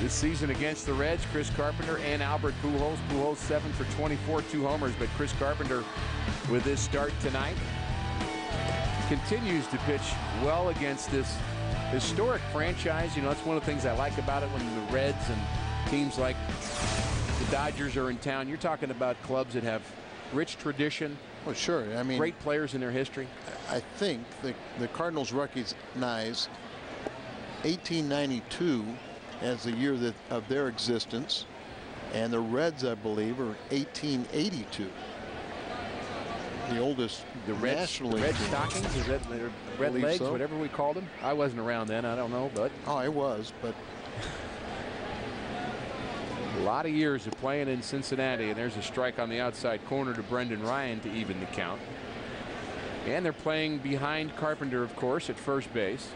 This season against the Reds, Chris Carpenter and Albert Pujols. Pujols 7 for 24, 2 homers, but Chris Carpenter with his start tonight continues to pitch well against this historic franchise. You know, that's one of the things I like about it when the Reds and teams like the Dodgers are in town. You're talking about clubs that have rich tradition. Well, sure. I mean, great players in their history. I think the Cardinals recognize 1892 as the year of their existence, and the Reds, I believe, are 1882. The oldest nationally. Red stockings, red legs, so. Whatever we called them. I wasn't around then. I don't know, but I was, but a lot of years of playing in Cincinnati, and there's a strike on the outside corner to Brendan Ryan to even the count. And they're playing behind Carpenter, of course, at first base.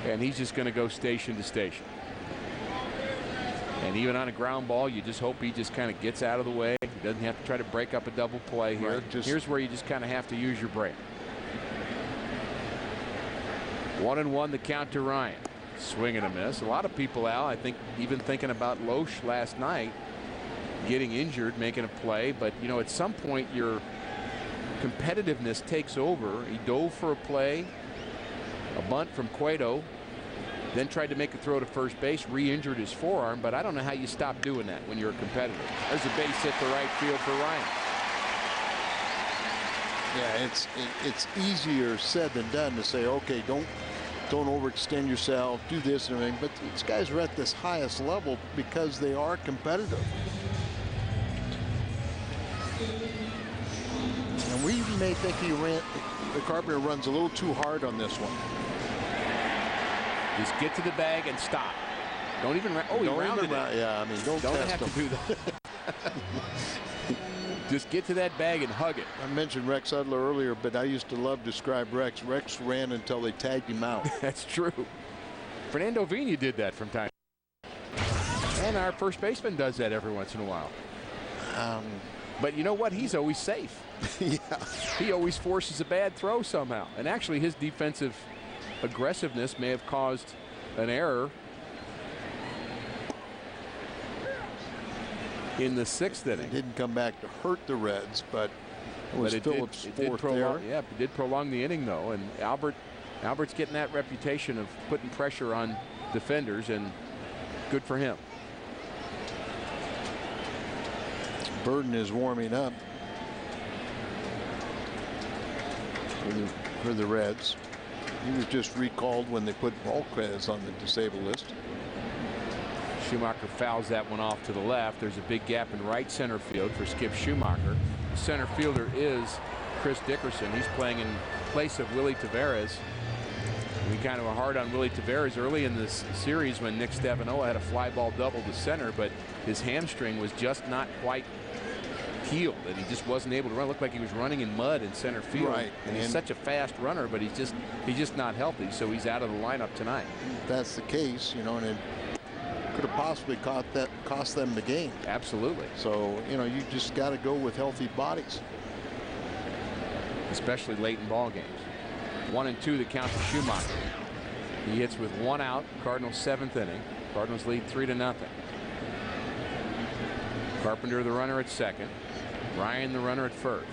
And he's just going to go station to station. And even on a ground ball, you just hope he just kind of gets out of the way. He doesn't have to try to break up a double play here. Right, here's where you just kind of have to use your brain. 1-1 the count to Ryan. Swing and a miss. A lot of people, Al, I think, even thinking about Loesch last night getting injured, making a play. But, you know, at some point your competitiveness takes over. He dove for a play, a bunt from Cueto, then tried to make a throw to first base, re-injured his forearm, but I don't know how you stop doing that when you're a competitor. There's a base hit to right field for Ryan. Yeah, it's easier said than done to say, okay, don't overextend yourself, do this and everything, but these guys are at this highest level because they are competitive. And we may think the Carpenter runs a little too hard on this one. Just get to the bag and stop. Don't even. Oh, he rounded it. Yeah, I mean, don't have to do that. Just get to that bag and hug it. I mentioned Rex Udler earlier, but I used to love to describe Rex. Rex ran until they tagged him out. That's true. Fernando Vina did that from time to time. And our first baseman does that every once in a while. But you know what? He's always safe. Yeah. He always forces a bad throw somehow. And actually his defensive aggressiveness may have caused an error in the 6th inning. It didn't come back to hurt the Reds, but it was Phillips' fourth error. Yeah, it did prolong the inning, though. And Albert's getting that reputation of putting pressure on defenders, and good for him. Burden is warming up for the Reds. He was just recalled when they put Volquez on the disabled list. Schumacher fouls that one off to the left. There's a big gap in right center field for Skip Schumacher. The center fielder is Chris Dickerson. He's playing in place of Willie Taveras. We kind of were hard on Willie Taveras early in this series when Nick Stavanoa had a fly ball double to center, but his hamstring was just not quite healed, and he just wasn't able to run. It looked like he was running in mud in center field. Right. And he's such a fast runner, but he's just not healthy, so he's out of the lineup tonight. If that's the case, you know, and could have possibly cost them the game. Absolutely. So, you know, you just got to go with healthy bodies. Especially late in ball games. 1-2 the count to Schumacher. He hits with 1 out. Cardinals 7th inning. Cardinals lead 3-0. Carpenter the runner at second. Ryan the runner at first.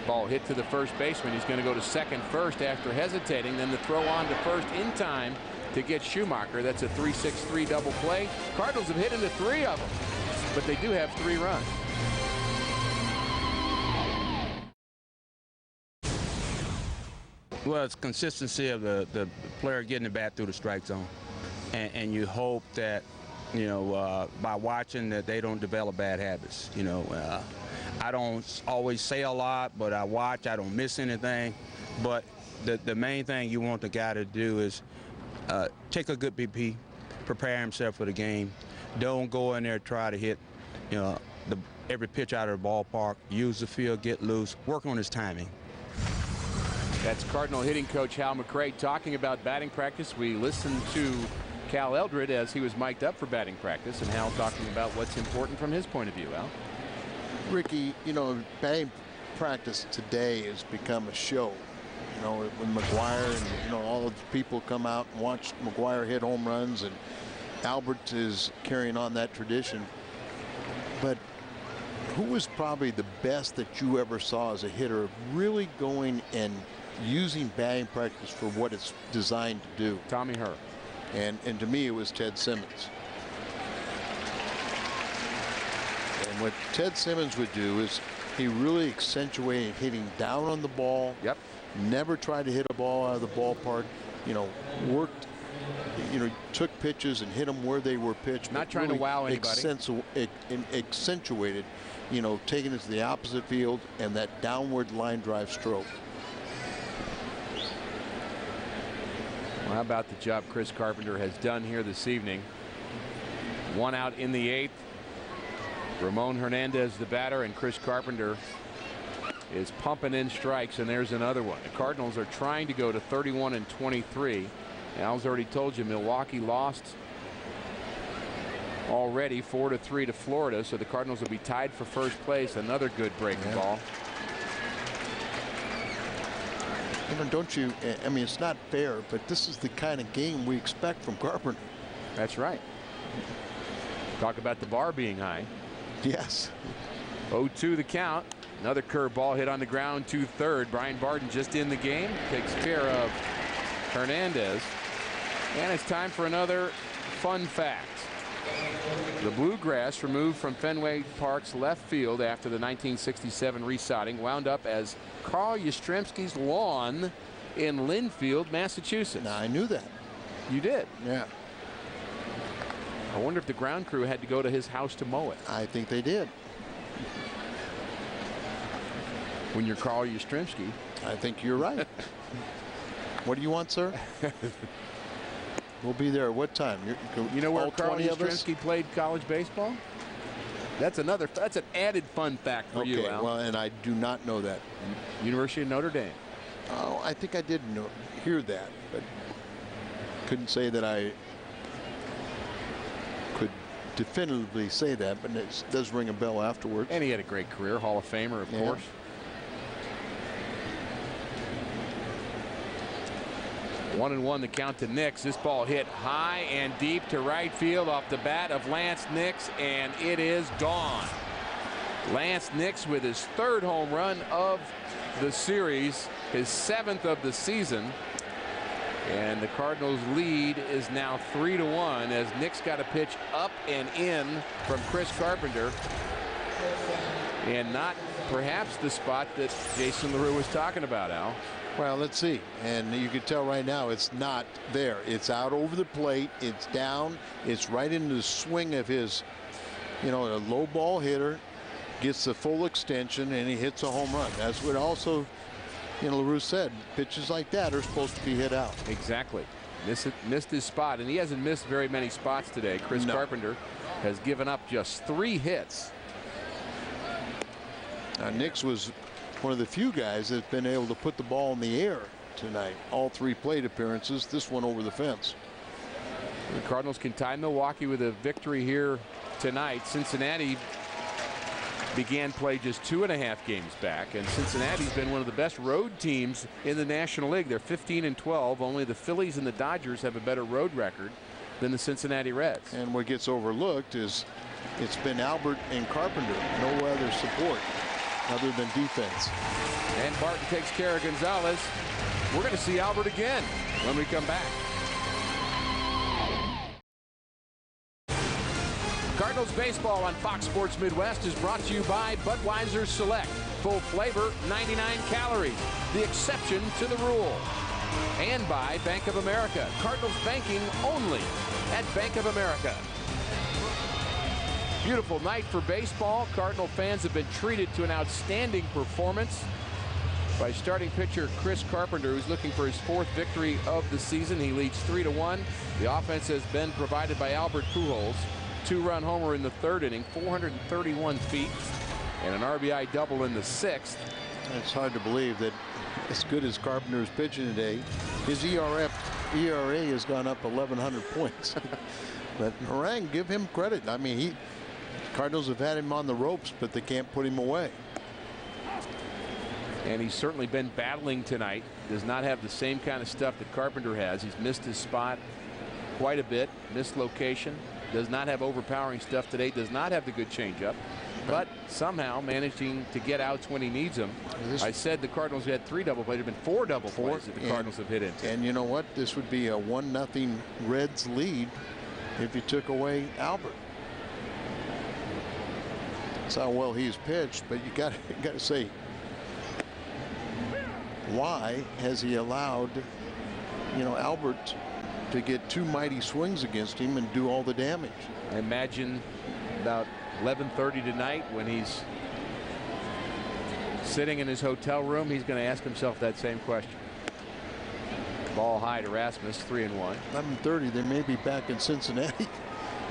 Ball hit to the first baseman. He's going to go to second first after hesitating. Then the throw on to first in time to get Schumacher. That's a 3-6-3 double play. Cardinals have hit into 3 of them, but they do have 3 runs. Well, it's consistency of the player getting the bat through the strike zone, and you hope that, you know, by watching that they don't develop bad habits. You know, I don't always say a lot, but I watch. I don't miss anything. But the main thing you want the guy to do is take a good BP, prepare himself for the game. Don't go in there try to hit, you know, every pitch out of the ballpark. Use the field, get loose, work on his timing. That's Cardinal hitting coach Hal McRae talking about batting practice. We listened to Cal Eldred as he was mic'd up for batting practice, and Hal talking about what's important from his point of view. Al? Ricky, you know, batting practice today has become a show. You know, when McGuire and, you know, all of the people come out and watch McGuire hit home runs, and Albert is carrying on that tradition. But who was probably the best that you ever saw as a hitter really going and using batting practice for what it's designed to do? Tommy Herr. And to me, it was Ted Simmons. And what Ted Simmons would do is he really accentuated hitting down on the ball. Yep. Never tried to hit a ball out of the ballpark. You know, worked, you know, took pitches and hit them where they were pitched. Not trying to wow anybody. Accentuated, you know, taking it to the opposite field and that downward line drive stroke. Well, how about the job Chris Carpenter has done here this evening? 1 out in the 8th. Ramon Hernandez the batter, and Chris Carpenter is pumping in strikes, and there's another one. The Cardinals are trying to go to 31-23. Al's already told you Milwaukee lost already 4-3 to Florida, so the Cardinals will be tied for first place. Another good breaking ball. You know, don't you? I mean, it's not fair, but this is the kind of game we expect from Carpenter. That's right. Talk about the bar being high. Yes. 0-2 the count. Another curveball hit on the ground to third. Brian Barden just in the game, takes care of Hernandez. And it's time for another fun fact. The bluegrass removed from Fenway Park's left field after the 1967 resodding wound up as Carl Yastrzemski's lawn in Linfield, Massachusetts. Now, I knew that. You did? Yeah. I wonder if the ground crew had to go to his house to mow it. I think they did. When you're Carl Yastrzemski. I think you're right. What do you want, sir? We'll be there at what time? You know where Carl Yastrzemski played college baseball? That's an added fun fact for you, Al. Well, and I do not know that. University of Notre Dame. Oh, I think I did hear that, but couldn't say that I could definitively say that, but it does ring a bell afterwards. And he had a great career, Hall of Famer, of course. 1-1 the count to Nix. This ball hit high and deep to right field off the bat of Lance Nix, and it is gone. Lance Nix with his 3rd home run of the series, his 7th of the season. And the Cardinals lead is now 3-1 as Nix got a pitch up and in from Chris Carpenter. And not perhaps the spot that Jason LaRue was talking about, Al. Well, let's see. And you can tell right now it's not there. It's out over the plate. It's down. It's right into the swing of his, you know, a low ball hitter. Gets the full extension and he hits a home run. That's what also, you know, LaRue said. Pitches like that are supposed to be hit out. Exactly. Missed his spot, and he hasn't missed very many spots today. Chris Carpenter has given up just 3 hits. Now, Nix was one of the few guys that's been able to put the ball in the air tonight. All 3 plate appearances, this one over the fence. The Cardinals can tie Milwaukee with a victory here tonight. Cincinnati began play just 2.5 games back, and Cincinnati's been one of the best road teams in the National League. They're 15-12. Only the Phillies and the Dodgers have a better road record than the Cincinnati Reds. And what gets overlooked is it's been Albert and Carpenter, no other support other than defense. And Barton takes care of Gonzalez. We're going to see Albert again when we come back. Cardinals baseball on Fox Sports Midwest is brought to you by Budweiser Select. Full flavor, 99 calories. The exception to the rule. And by Bank of America. Cardinals banking only at Bank of America. Beautiful night for baseball. Cardinal fans have been treated to an outstanding performance by starting pitcher Chris Carpenter, who's looking for his 4th victory of the season. He leads 3-1. The offense has been provided by Albert Pujols. 2-run homer in the 3rd inning, 431 feet, and an RBI double in the 6th. It's hard to believe that as good as Carpenter is pitching today, his ERA has gone up 1,100 points. But Harang, give him credit. I mean, Cardinals have had him on the ropes, but they can't put him away. And he's certainly been battling tonight. Does not have the same kind of stuff that Carpenter has. He's missed his spot quite a bit, missed location. Does not have overpowering stuff today. Does not have the good changeup, but somehow managing to get outs when he needs them. I said the Cardinals had 3 double plays. There have been 4 double plays that the Cardinals have hit into. And you know what? This would be a 1-0 Reds lead if you took away Albert. That's how well he's pitched, but you got to say, why has he allowed, Albert to get 2 mighty swings against him and do all the damage? I imagine about 11:30 tonight, when he's sitting in his hotel room, he's going to ask himself that same question. Ball high to Rasmus, 3-1. 11:30, they may be back in Cincinnati.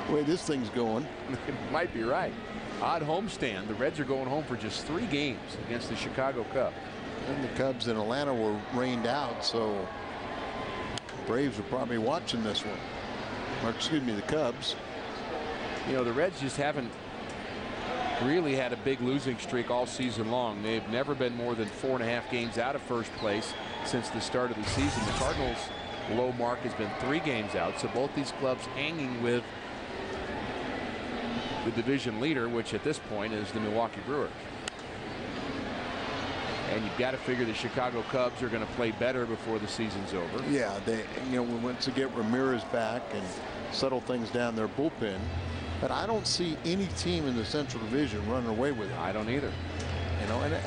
The way this thing's going. It might be right. Odd homestand. The Reds are going home for just 3 games against the Chicago Cubs. And the Cubs in Atlanta were rained out, so Braves are probably watching this one. Or excuse me, the Cubs. The Reds just haven't really had a big losing streak all season long. They've never been more than 4.5 games out of first place since the start of the season. The Cardinals' low mark has been 3 games out, so both these clubs hanging with the division leader, which at this point is the Milwaukee Brewers. And you've got to figure the Chicago Cubs are going to play better before the season's over. Yeah, they, once they get Ramirez back and settle things down their bullpen. But I don't see any team in the Central Division running away with it. I don't either.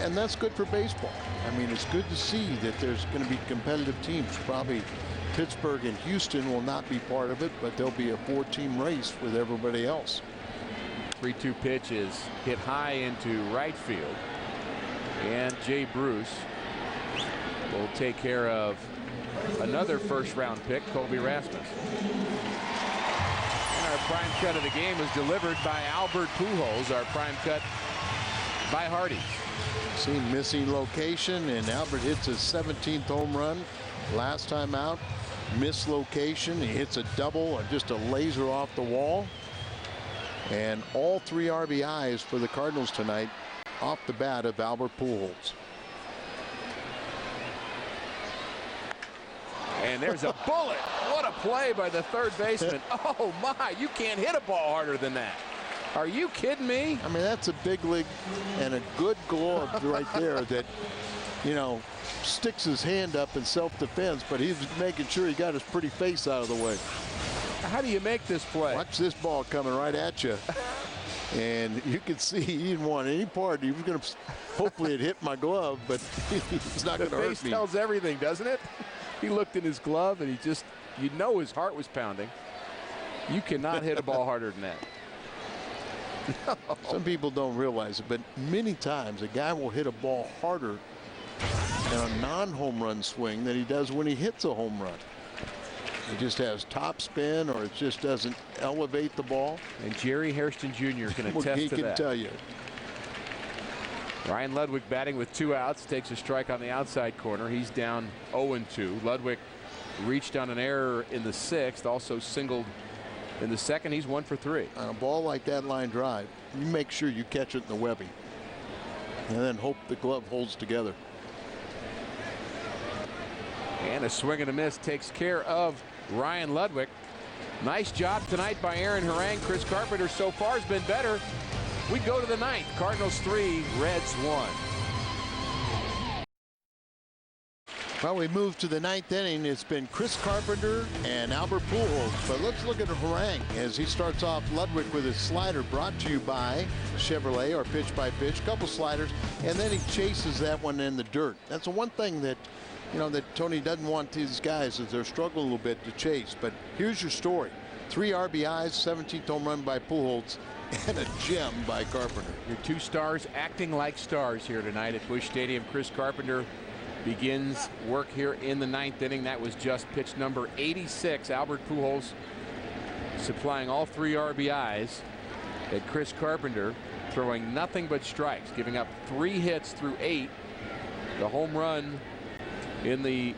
And that's good for baseball. I mean, it's good to see that there's going to be competitive teams. Probably Pittsburgh and Houston will not be part of it, but there'll be a 4-team race with everybody else. 3-2 pitch is hit high into right field. And Jay Bruce will take care of another first-round pick, Colby Rasmus. And our prime cut of the game was delivered by Albert Pujols. Our prime cut by Hardy. See, missing location, and Albert hits his 17th home run. Last time out, missed location. He hits a double, just a laser off the wall. And all 3 RBIs for the Cardinals tonight off the bat of Albert Pujols. And there's a bullet. What a play by the third baseman. Oh my, you can't hit a ball harder than that. Are you kidding me? I mean, that's a big league and a good glove right there that, sticks his hand up in self-defense, but he's making sure he got his pretty face out of the way. How do you make this play? Watch this ball coming right at you. And you can see he didn't want any part. He was going to, hopefully it hit my glove, but it's not going to hurt me. The face tells everything, doesn't it? He looked in his glove and he just, his heart was pounding. You cannot hit a ball harder than that. No. Some people don't realize it, but many times a guy will hit a ball harder in a non-home run swing than he does when he hits a home run. It just has top spin, or it just doesn't elevate the ball. And Jerry Hairston Jr. can attest to that. He can tell you. Ryan Ludwig batting with 2 outs, takes a strike on the outside corner. He's down 0-2. Ludwig reached on an error in the 6th, also singled in the 2nd. He's 1 for 3. On a ball like that line drive, you make sure you catch it in the webbing and then hope the glove holds together. And a swing and a miss takes care of Ryan Ludwig. Nice job tonight by Aaron Harang. Chris Carpenter so far has been better. We go to the 9th. Cardinals 3, Reds 1. Well, we move to the 9th inning. It's been Chris Carpenter and Albert Pujols. But let's look at Harang as he starts off Ludwig with his slider, brought to you by Chevrolet, or pitch by pitch, couple sliders, and then he chases that one in the dirt. That's the one thing that, that Tony doesn't want these guys, is they're struggling a little bit to chase. But here's your story: 3 RBIs, 17th home run by Pujols, and a gem by Carpenter. Your 2 stars acting like stars here tonight at Busch Stadium. Chris Carpenter begins work here in the 9th inning. That was just pitch number 86. Albert Pujols supplying all 3 RBIs. And Chris Carpenter throwing nothing but strikes, giving up 3 hits through 8. The home run in the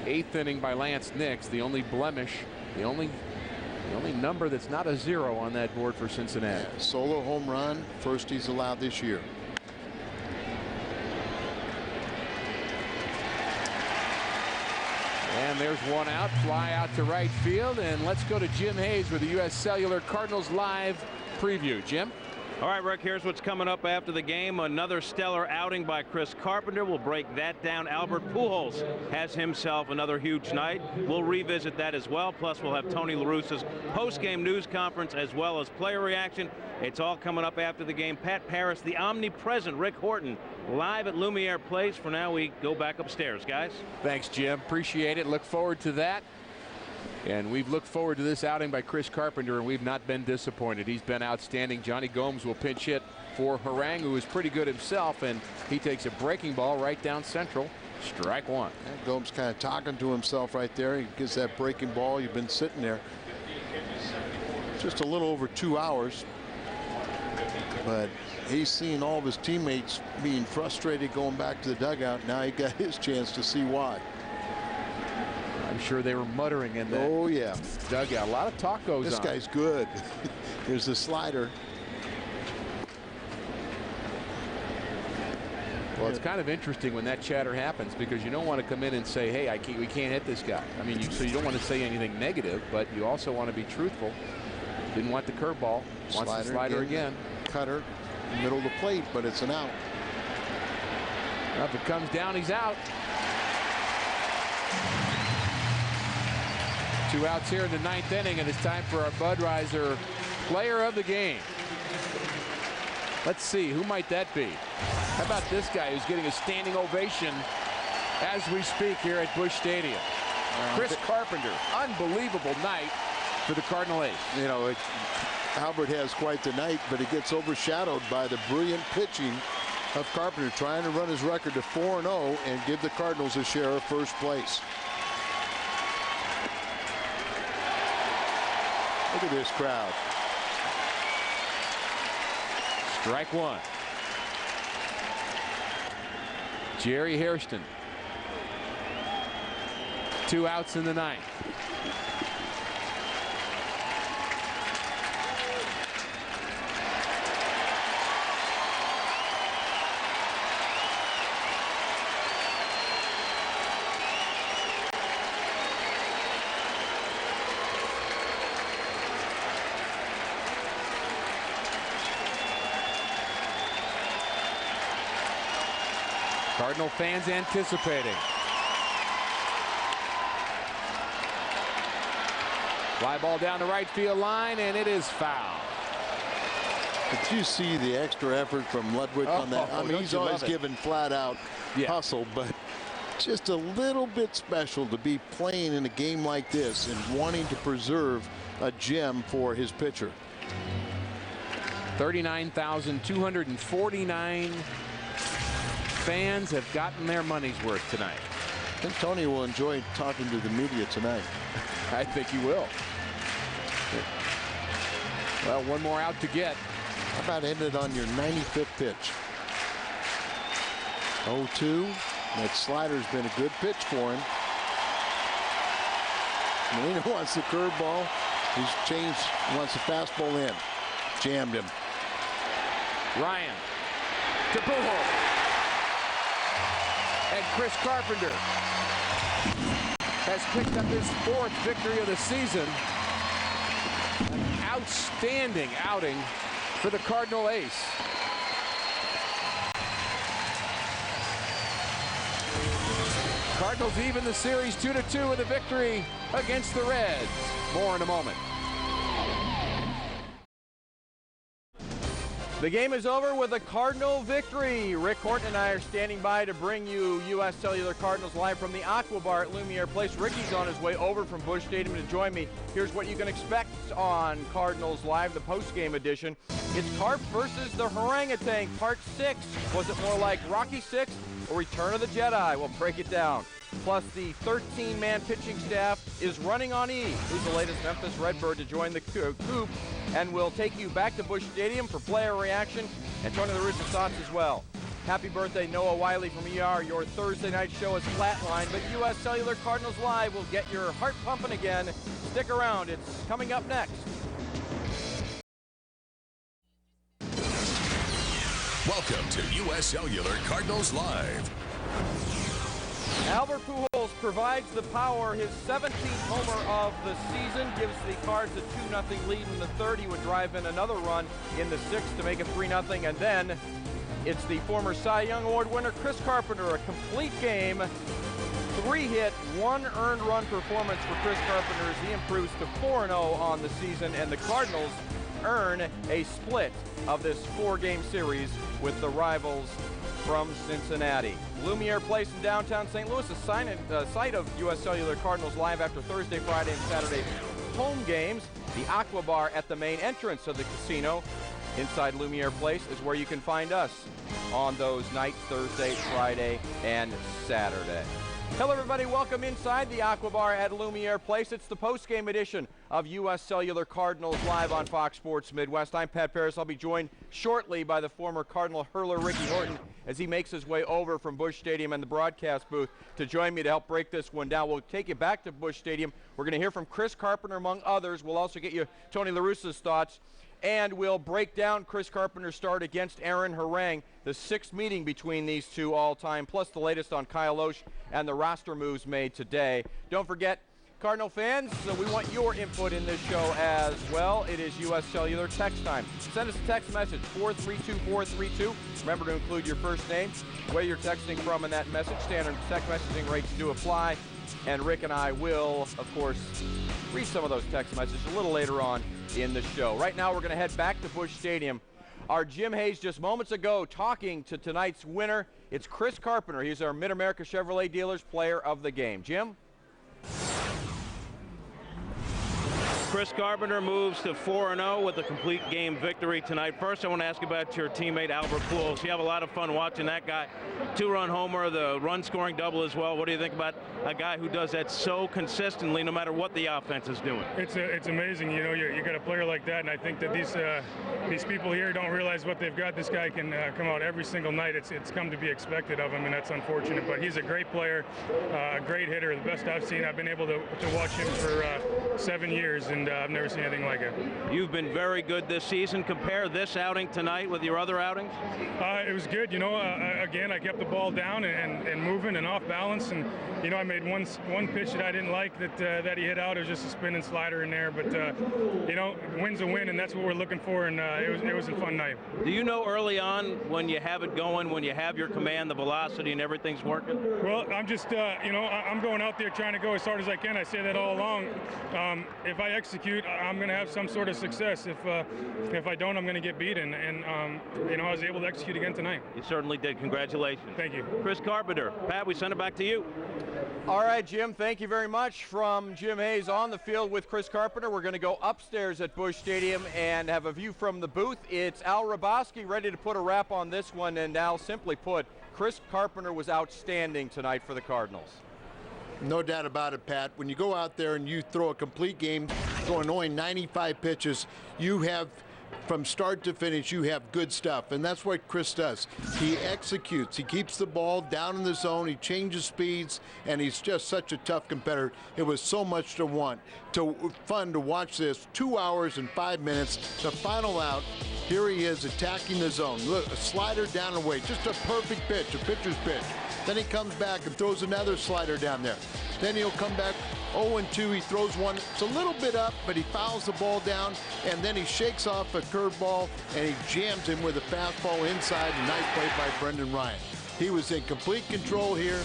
8th inning by Lance Nix, the only blemish, the only number that's not a 0 on that board for Cincinnati. Yeah, solo home run, first he's allowed this year. And there's one out, fly out to right field, and let's go to Jim Hayes with the U.S. Cellular Cardinals Live preview. Jim? All right, Rick, here's what's coming up after the game. Another stellar outing by Chris Carpenter. We'll break that down. Albert Pujols has himself another huge night. We'll revisit that as well. Plus, we'll have Tony La Russa's post-game news conference as well as player reaction. It's all coming up after the game. Pat Paris, the omnipresent Rick Horton, live at Lumiere Place. For now, we go back upstairs, guys. Thanks, Jim. Appreciate it. Look forward to that. And we've looked forward to this outing by Chris Carpenter, and we've not been disappointed. He's been outstanding. Johnny Gomes will pinch hit for Harang, who is pretty good himself, and he takes a breaking ball right down central. Strike 1. And Gomes kind of talking to himself right there. He gets that breaking ball. You've been sitting there just a little over 2 hours. But he's seen all of his teammates being frustrated going back to the dugout. Now he got his chance to see why. I'm sure they were muttering in that dugout. A lot of talk goes on. This guy's good. Here's the slider. Well, it's kind of interesting when that chatter happens, because you don't want to come in and say, hey, we can't hit this guy. I mean, so you don't want to say anything negative, but you also want to be truthful. Didn't want the curveball. Wants the slider again. Cutter, middle of the plate, but it's an out. Well, if it comes down, he's out. 2 outs here in the 9th inning, and it's time for our Budweiser player of the game. Let's see, who might that be? How about this guy who's getting a standing ovation as we speak here at Busch Stadium? Chris Carpenter. Unbelievable night for the Cardinal ace. Albert has quite the night, but it gets overshadowed by the brilliant pitching of Carpenter, trying to run his record to 4-0 and give the Cardinals a share of first place. Look at this crowd. Strike 1. Jerry Hairston. 2 outs in the 9th. Cardinal fans anticipating. Fly ball down the right field line, and it is foul. Did you see the extra effort from Ludwig on that? I mean, he's always given flat out hustle, but just a little bit special to be playing in a game like this and wanting to preserve a gem for his pitcher. 39,249 fans have gotten their money's worth tonight. I think Tony will enjoy talking to the media tonight. I think he will. Well, one more out to get. How about ended on your 95th pitch? 0-2. That slider's been a good pitch for him. Molina wants the curveball. He's changed, wants the fastball in. Jammed him. Ryan to Pujols. And Chris Carpenter has picked up his 4th victory of the season. An outstanding outing for the Cardinal ace. Cardinals even the series 2-2 with a victory against the Reds. More in a moment. The game is over with a Cardinal victory. Rick Horton and I are standing by to bring you U.S. Cellular Cardinals live from the Aqua Bar at Lumiere Place. Ricky's on his way over from Busch Stadium to join me. Here's what you can expect on Cardinals Live, the post-game edition. It's Carp versus the Orangutan, Part 6. Was it more like Rocky 6 or Return of the Jedi? We'll break it down. Plus, the 13-man pitching staff is running on E. Who's the latest Memphis Redbird to join the coop? And we'll take you back to Busch Stadium for player reaction and Tony La Russa's thoughts as well. Happy birthday, Noah Wiley from ER. Your Thursday night show is flatlined, but U.S. Cellular Cardinals Live will get your heart pumping again. Stick around. It's coming up next. Welcome to U.S. Cellular Cardinals Live. Albert Pujols provides the power. His 17th homer of the season gives the Cards a 2-0 lead in the third. He would drive in another run in the sixth to make it 3-0. And then it's the former Cy Young Award winner, Chris Carpenter. A complete game, 3-hit, 1 earned run performance for Chris Carpenter as he improves to 4-0 on the season. And the Cardinals earn a split of this 4-game series with the rivals from Cincinnati. Lumiere Place in downtown St. Louis, a site of U.S. Cellular Cardinals Live after Thursday, Friday, and Saturday home games. The Aqua Bar at the main entrance of the casino inside Lumiere Place is where you can find us on those nights, Thursday, Friday, and Saturday. Hello, everybody. Welcome inside the Aqua Bar at Lumiere Place. It's the post-game edition of U.S. Cellular Cardinals Live on Fox Sports Midwest. I'm Pat Paris. I'll be joined shortly by the former Cardinal hurler, Ricky Horton, as he makes his way over from Busch Stadium and the broadcast booth to join me to help break this one down. We'll take you back to Busch Stadium. We're going to hear from Chris Carpenter, among others. We'll also get you Tony La Russa's thoughts. And we'll break down Chris Carpenter's start against Aaron Harang, the 6th meeting between these two all-time, plus the latest on Kyle Oesch and the roster moves made today. Don't forget, Cardinal fans, we want your input in this show as well. It is U.S. Cellular text time. Send us a text message, 432-432. Remember to include your first name, where you're texting from in that message. Standard text messaging rates do apply. And Rick and I will, of course, read some of those text messages a little later on in the show. Right now, we're going to head back to Busch Stadium. Our Jim Hayes just moments ago talking to tonight's winner. It's Chris Carpenter. He's our Mid-America Chevrolet Dealers Player of the Game. Jim? Chris Carpenter moves to 4-0 with a complete game victory tonight. First, I want to ask about your teammate, Albert Pujols. You have a lot of fun watching that guy. 2-run homer, the run-scoring double as well. What do you think about a guy who does that so consistently, no matter what the offense is doing? It's amazing. You know, you got a player like that, and I think that these people here don't realize what they've got. This guy can come out every single night. It's come to be expected of him, and that's unfortunate. But he's a great player, a great hitter, the best I've seen. I've been able to watch him for 7 years, and I've never seen anything like it. You've been very good this season. Compare this outing tonight with your other outings? It was good. You know, again, I kept the ball down and moving and off balance, and you know, I made one pitch that I didn't like that he hit out. It was just a spinning slider in there, but you know, win's a win, and that's what we're looking for. And it was a fun night. Do you know early on when you have it going, when you have your command, the velocity, and everything's working? Well, I'm just you know, I'm going out there trying to go as hard as I can. I say that all along. If I execute, I'm going to have some sort of success. If I don't, I'm going to get beaten. And you know, I was able to execute again tonight. You certainly did. Congratulations. Thank you. Chris Carpenter. Pat, we send it back to you. All right, Jim, thank you very much. From Jim Hayes on the field with Chris Carpenter, we're going to go upstairs at Busch Stadium and have a view from the booth. It's Al Raboski ready to put a wrap on this one. And Al, simply put, Chris Carpenter was outstanding tonight for the Cardinals. No doubt about it, Pat. When you go out there and you throw a complete game, throwing only 95 pitches, you have from start to finish, you have good stuff, and that's what Chris does. He executes. He keeps the ball down in the zone. He changes speeds, and he's just such a tough competitor. It was so much fun to watch this. 2 hours and 5 minutes. The final out. Here he is attacking the zone. Look, a slider down and away. Just a perfect pitch, a pitcher's pitch. Then he comes back and throws another slider down there. Then he'll come back 0-2. He throws one. It's a little bit up, but he fouls the ball down, and then he shakes off a curveball, and he jams him with a fastball inside. A nice play by Brendan Ryan. He was in complete control here.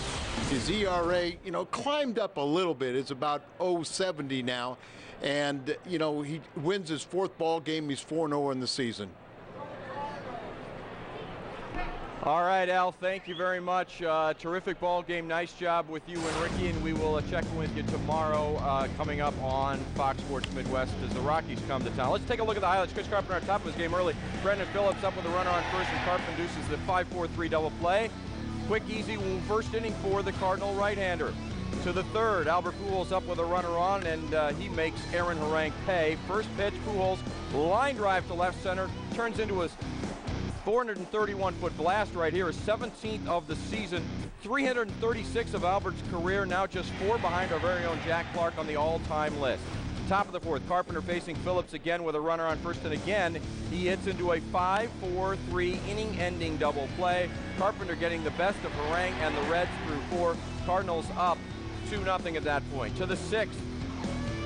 His ERA, climbed up a little bit. It's about 0.70 now. And, he wins his 4th ball game. He's 4-0 in the season. All right, Al, thank you very much. Terrific ball game. Nice job with you and Ricky, and we will check in with you tomorrow coming up on Fox Sports Midwest as the Rockies come to town. Let's take a look at the highlights. Chris Carpenter on top of his game early. Brendan Phillips up with a runner on first, and Carp induces the 5-4-3 double play. Quick, easy first inning for the Cardinal right-hander. To the 3rd, Albert Pujols up with a runner on, and he makes Aaron Harang pay. First pitch, Pujols, line drive to left center, turns into a 431-foot blast right here, his 17th of the season, 336 of Albert's career, now just 4 behind our very own Jack Clark on the all-time list. Top of the 4th, Carpenter facing Phillips again with a runner on first, and again, he hits into a 5-4-3 inning-ending double play. Carpenter getting the best of Harang and the Reds through 4. Cardinals up 2-0 at that point. To the 6th,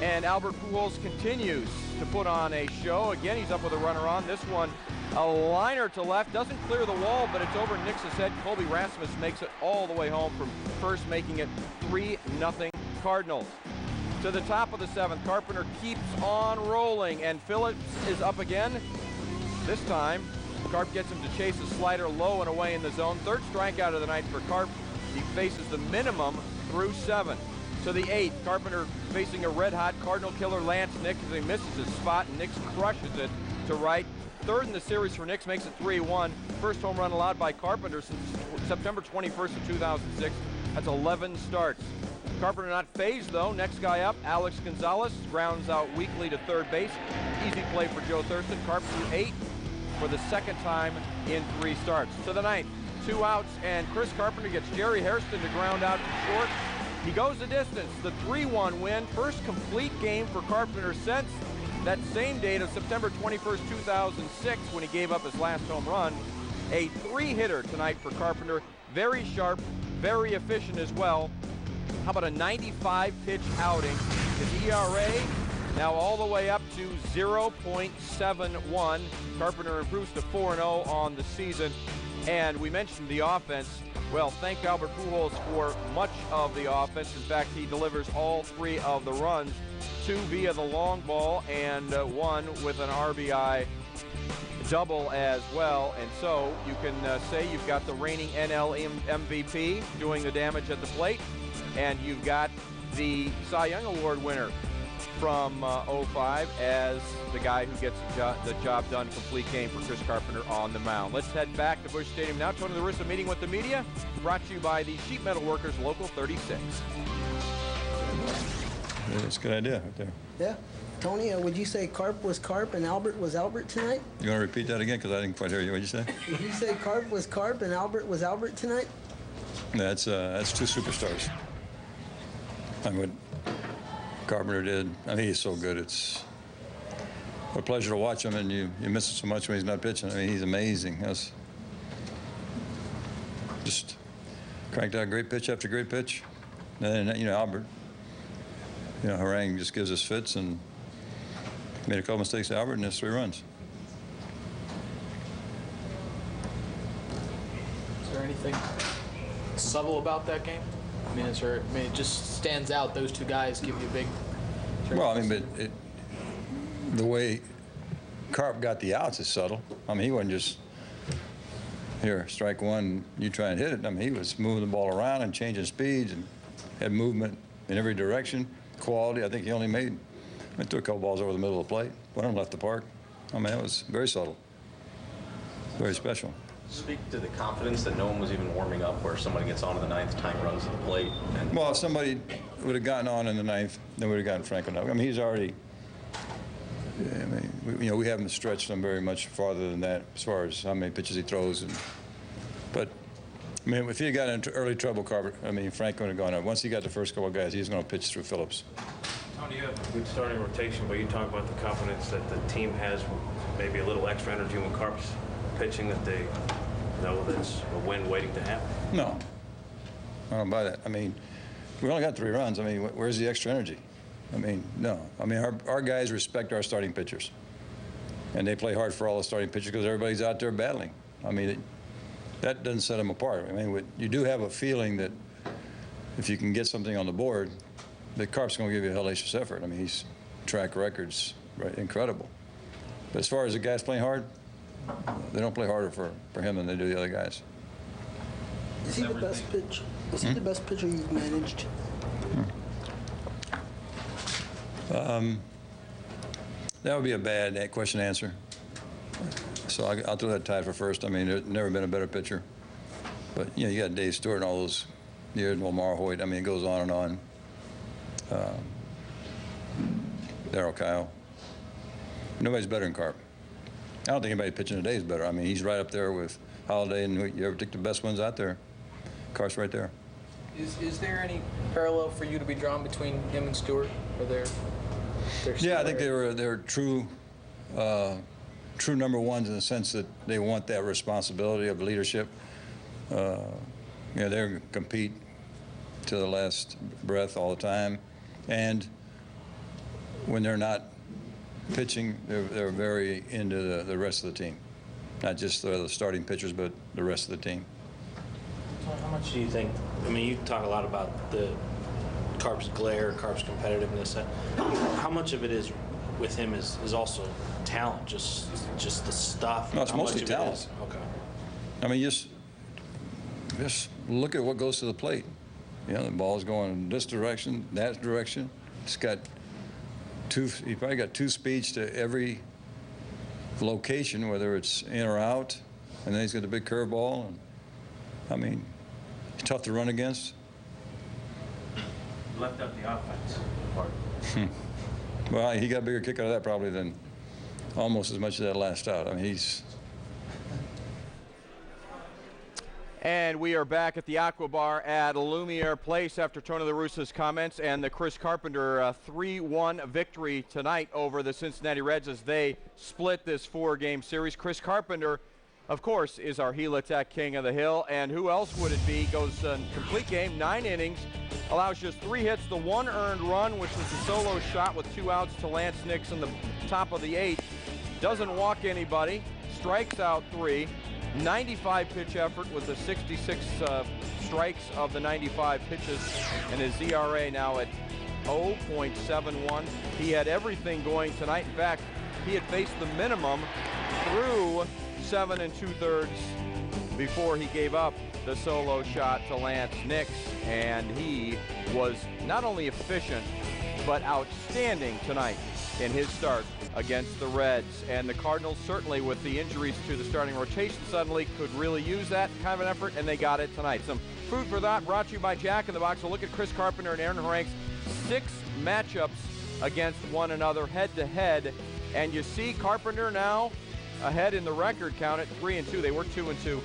and Albert Pujols continues to put on a show. Again, he's up with a runner on. This one, a liner to left, doesn't clear the wall, but it's over Nix's head. Colby Rasmus makes it all the way home from first, making it 3-0 Cardinals. To the top of the 7th, Carpenter keeps on rolling, and Phillips is up again. This time, Carp gets him to chase a slider low and away in the zone. 3rd strikeout of the night for Carp. He faces the minimum through 7. To the 8th, Carpenter facing a red-hot Cardinal killer, Lance Nix, as he misses his spot, and Nix crushes it to right. 3rd in the series for Nix, makes it 3-1. First home run allowed by Carpenter since September 21st of 2006. That's 11 starts. Carpenter not phased, though. Next guy up, Alex Gonzalez, grounds out weakly to 3rd base. Easy play for Joe Thurston. Carp through 8 for the 2nd time in 3 starts. To the 9th, 2 outs, and Chris Carpenter gets Jerry Hairston to ground out to short. He goes the distance, the 3-1 win. First complete game for Carpenter since that same date of September 21st, 2006, when he gave up his last home run. A 3-hitter tonight for Carpenter. Very sharp, very efficient as well. How about a 95-pitch outing? His ERA now all the way up to 0.71. Carpenter improves to 4-0 on the season. And we mentioned the offense. Well, thank Albert Pujols for much of the offense. In fact, he delivers all 3 of the runs, 2 via the long ball and 1 with an RBI double as well. And so you can say you've got the reigning NL MVP doing the damage at the plate, and you've got the Cy Young Award winner from 05 as the guy who gets the job done. Complete game for Chris Carpenter on the mound. Let's head back to Busch Stadium now. Tony La Russa meeting with the media, brought to you by the Sheet Metal Workers Local 36. Yeah, that's a good idea right there. Yeah. Tony, would you say Carp was Carp and Albert was Albert tonight? You want to repeat that again? Because I didn't quite hear you. What did you say? Did you say Carp was Carp and Albert was Albert tonight? That's 2 superstars. I mean, what Carpenter did, I mean, he's so good. It's a pleasure to watch him, and you miss it so much when he's not pitching. I mean, he's amazing. That's just cranked out great pitch after great pitch. And then, Albert, Harang just gives us fits and made a couple mistakes to Albert, and there's 3 runs. Is there anything subtle about that game? I mean, it just stands out. Those 2 guys give you a big. Well, I mean, but the way Carp got the outs is subtle. I mean, he wasn't just here, strike 1, you try and hit it. I mean, he was moving the ball around and changing speeds and had movement in every direction. Quality. I think he only threw a couple balls over the middle of the plate. One of them left the park. I mean, that was very subtle, very special. Speak to the confidence that no one was even warming up, where somebody gets on in the 9th, time runs to the plate. Well, if somebody would have gotten on in the 9th, then we would have gotten Franco. I mean, he's already. I mean, we haven't stretched him very much farther than that as far as how many pitches he throws. But I mean, if he got into early trouble, Frank would have gone up. Once he got the first couple of guys, he's going to pitch through Phillips. Tony, you have a good starting rotation, but you talk about the confidence that the team has, maybe a little extra energy when Carp's pitching, that they know that's a win waiting to happen. No, I don't buy that. I mean, we only got 3 runs. I mean, where's the extra energy? I mean, no. I mean, our guys respect our starting pitchers, and they play hard for all the starting pitchers because everybody's out there battling. I mean, that doesn't set them apart. I mean, you do have a feeling that if you can get something on the board, that Carp's going to give you a hellacious effort. I mean, he's track records, right, incredible. But as far as the guys playing hard, they don't play harder for him than they do the other guys. Is he the best pitcher? Is he the best pitcher you've managed? That would be a bad question to answer. So I'll throw that tied for first. I mean, there's never been a better pitcher. But, you got Dave Stewart and all those years, Lamar Hoyt. I mean, it goes on and on. Darryl Kyle. Nobody's better than Carp. I don't think anybody pitching today is better. I mean, he's right up there with Holiday, and you ever take the best ones out there, Carp's right there. Is there any parallel for you to be drawn between him and Stewart? Or they're yeah, I think they're true number ones in the sense that they want that responsibility of leadership. They're going to compete to the last breath all the time, and when they're not pitching, they're very into the rest of the team, not just the starting pitchers, but the rest of the team. How much do you think? I mean, you talk a lot about the Carp's glare, Carp's competitiveness. How much of it is with him is also talent, just the stuff? No, it's mostly talent. Okay. I mean, just look at what goes to the plate. The ball's going this direction, that direction. It's got he probably got 2 speeds to every location, whether it's in or out, and then he's got a big curveball. And I mean, he's tough to run against. Left up the offense part. Well, he got a bigger kick out of that probably than almost as much as that last out. I mean, he's. And we are back at the Aqua Bar at Lumiere Place after Tony La Russa's comments and the Chris Carpenter 3-1 victory tonight over the Cincinnati Reds as they split this 4-game series. Chris Carpenter, of course, is our Helitech King of the Hill, and who else would it be? Goes complete game, 9 innings, allows just 3 hits, the 1 earned run, which was a solo shot with 2 outs to Lance Nix in the top of the 8th. Doesn't walk anybody, strikes out 3. 95 pitch effort with the 66 strikes of the 95 pitches, and his ERA now at 0.71. He had everything going tonight. In fact, he had faced the minimum through 7 2/3 before he gave up the solo shot to Lance Nix, and he was not only efficient but outstanding tonight in his start against the Reds. And the Cardinals, certainly with the injuries to the starting rotation, suddenly could really use that kind of an effort, and they got it tonight. Some food for thought brought to you by Jack in the Box. We'll look at Chris Carpenter and Aaron Harank's 6 matchups against one another head-to-head. And you see Carpenter now ahead in the record count at 3-2. They were 2-2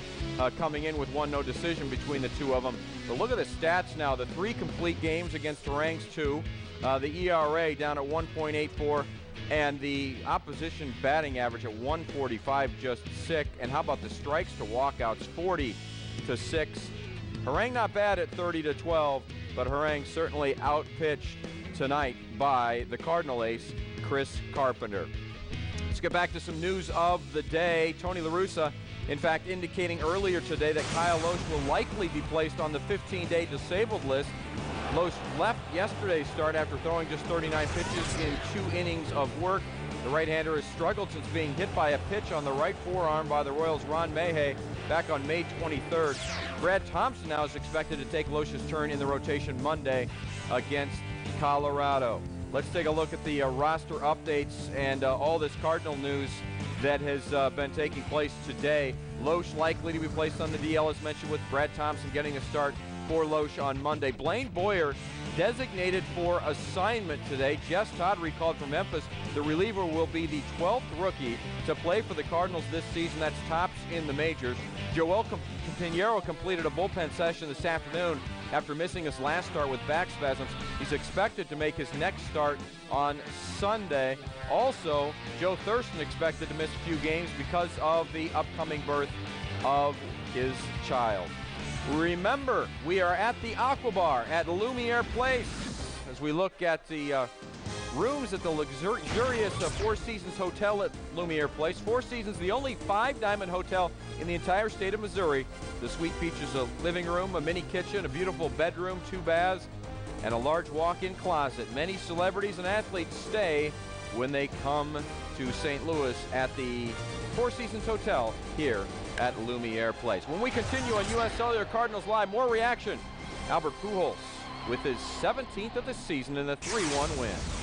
coming in with 1 no decision between the two of them. But look at the stats now. The 3 complete games against Harank's 2. The ERA down at 1.84. And the opposition batting average at 145, just sick. And how about the strikes to walkouts, 40-6. Harang not bad at 30-12, but Harang certainly outpitched tonight by the Cardinal ace, Chris Carpenter. Let's get back to some news of the day. Tony La Russa, in fact, indicating earlier today that Kyle Lohse will likely be placed on the 15-day disabled list. Lohse left yesterday's start after throwing just 39 pitches in 2 innings of work. The right-hander has struggled since being hit by a pitch on the right forearm by the Royals' Ron Mayhay back on May 23rd. Brad Thompson now is expected to take Lohse's turn in the rotation Monday against Colorado. Let's take a look at the roster updates and all this Cardinal news that has been taking place today. Lohse likely to be placed on the DL, as mentioned, with Brad Thompson getting a start for Lohse on Monday. Blaine Boyer designated for assignment today. Jess Todd recalled from Memphis. The reliever will be the 12th rookie to play for the Cardinals this season. That's tops in the majors. Joel Pinheiro completed a bullpen session this afternoon after missing his last start with back spasms. He's expected to make his next start on Sunday. Also, Joe Thurston expected to miss a few games because of the upcoming birth of his child. Remember, we are at the Aqua Bar at Lumiere Place as we look at the rooms at the luxurious Four Seasons Hotel at Lumiere Place. Four Seasons, the only 5-diamond hotel in the entire state of Missouri. The suite features a living room, a mini kitchen, a beautiful bedroom, 2 baths, and a large walk-in closet. Many celebrities and athletes stay when they come to St. Louis at the Four Seasons Hotel here at Lumiere Place. When we continue on U.S. Cellular Cardinals Live, more reaction. Albert Pujols with his 17th of the season in a 3-1 win.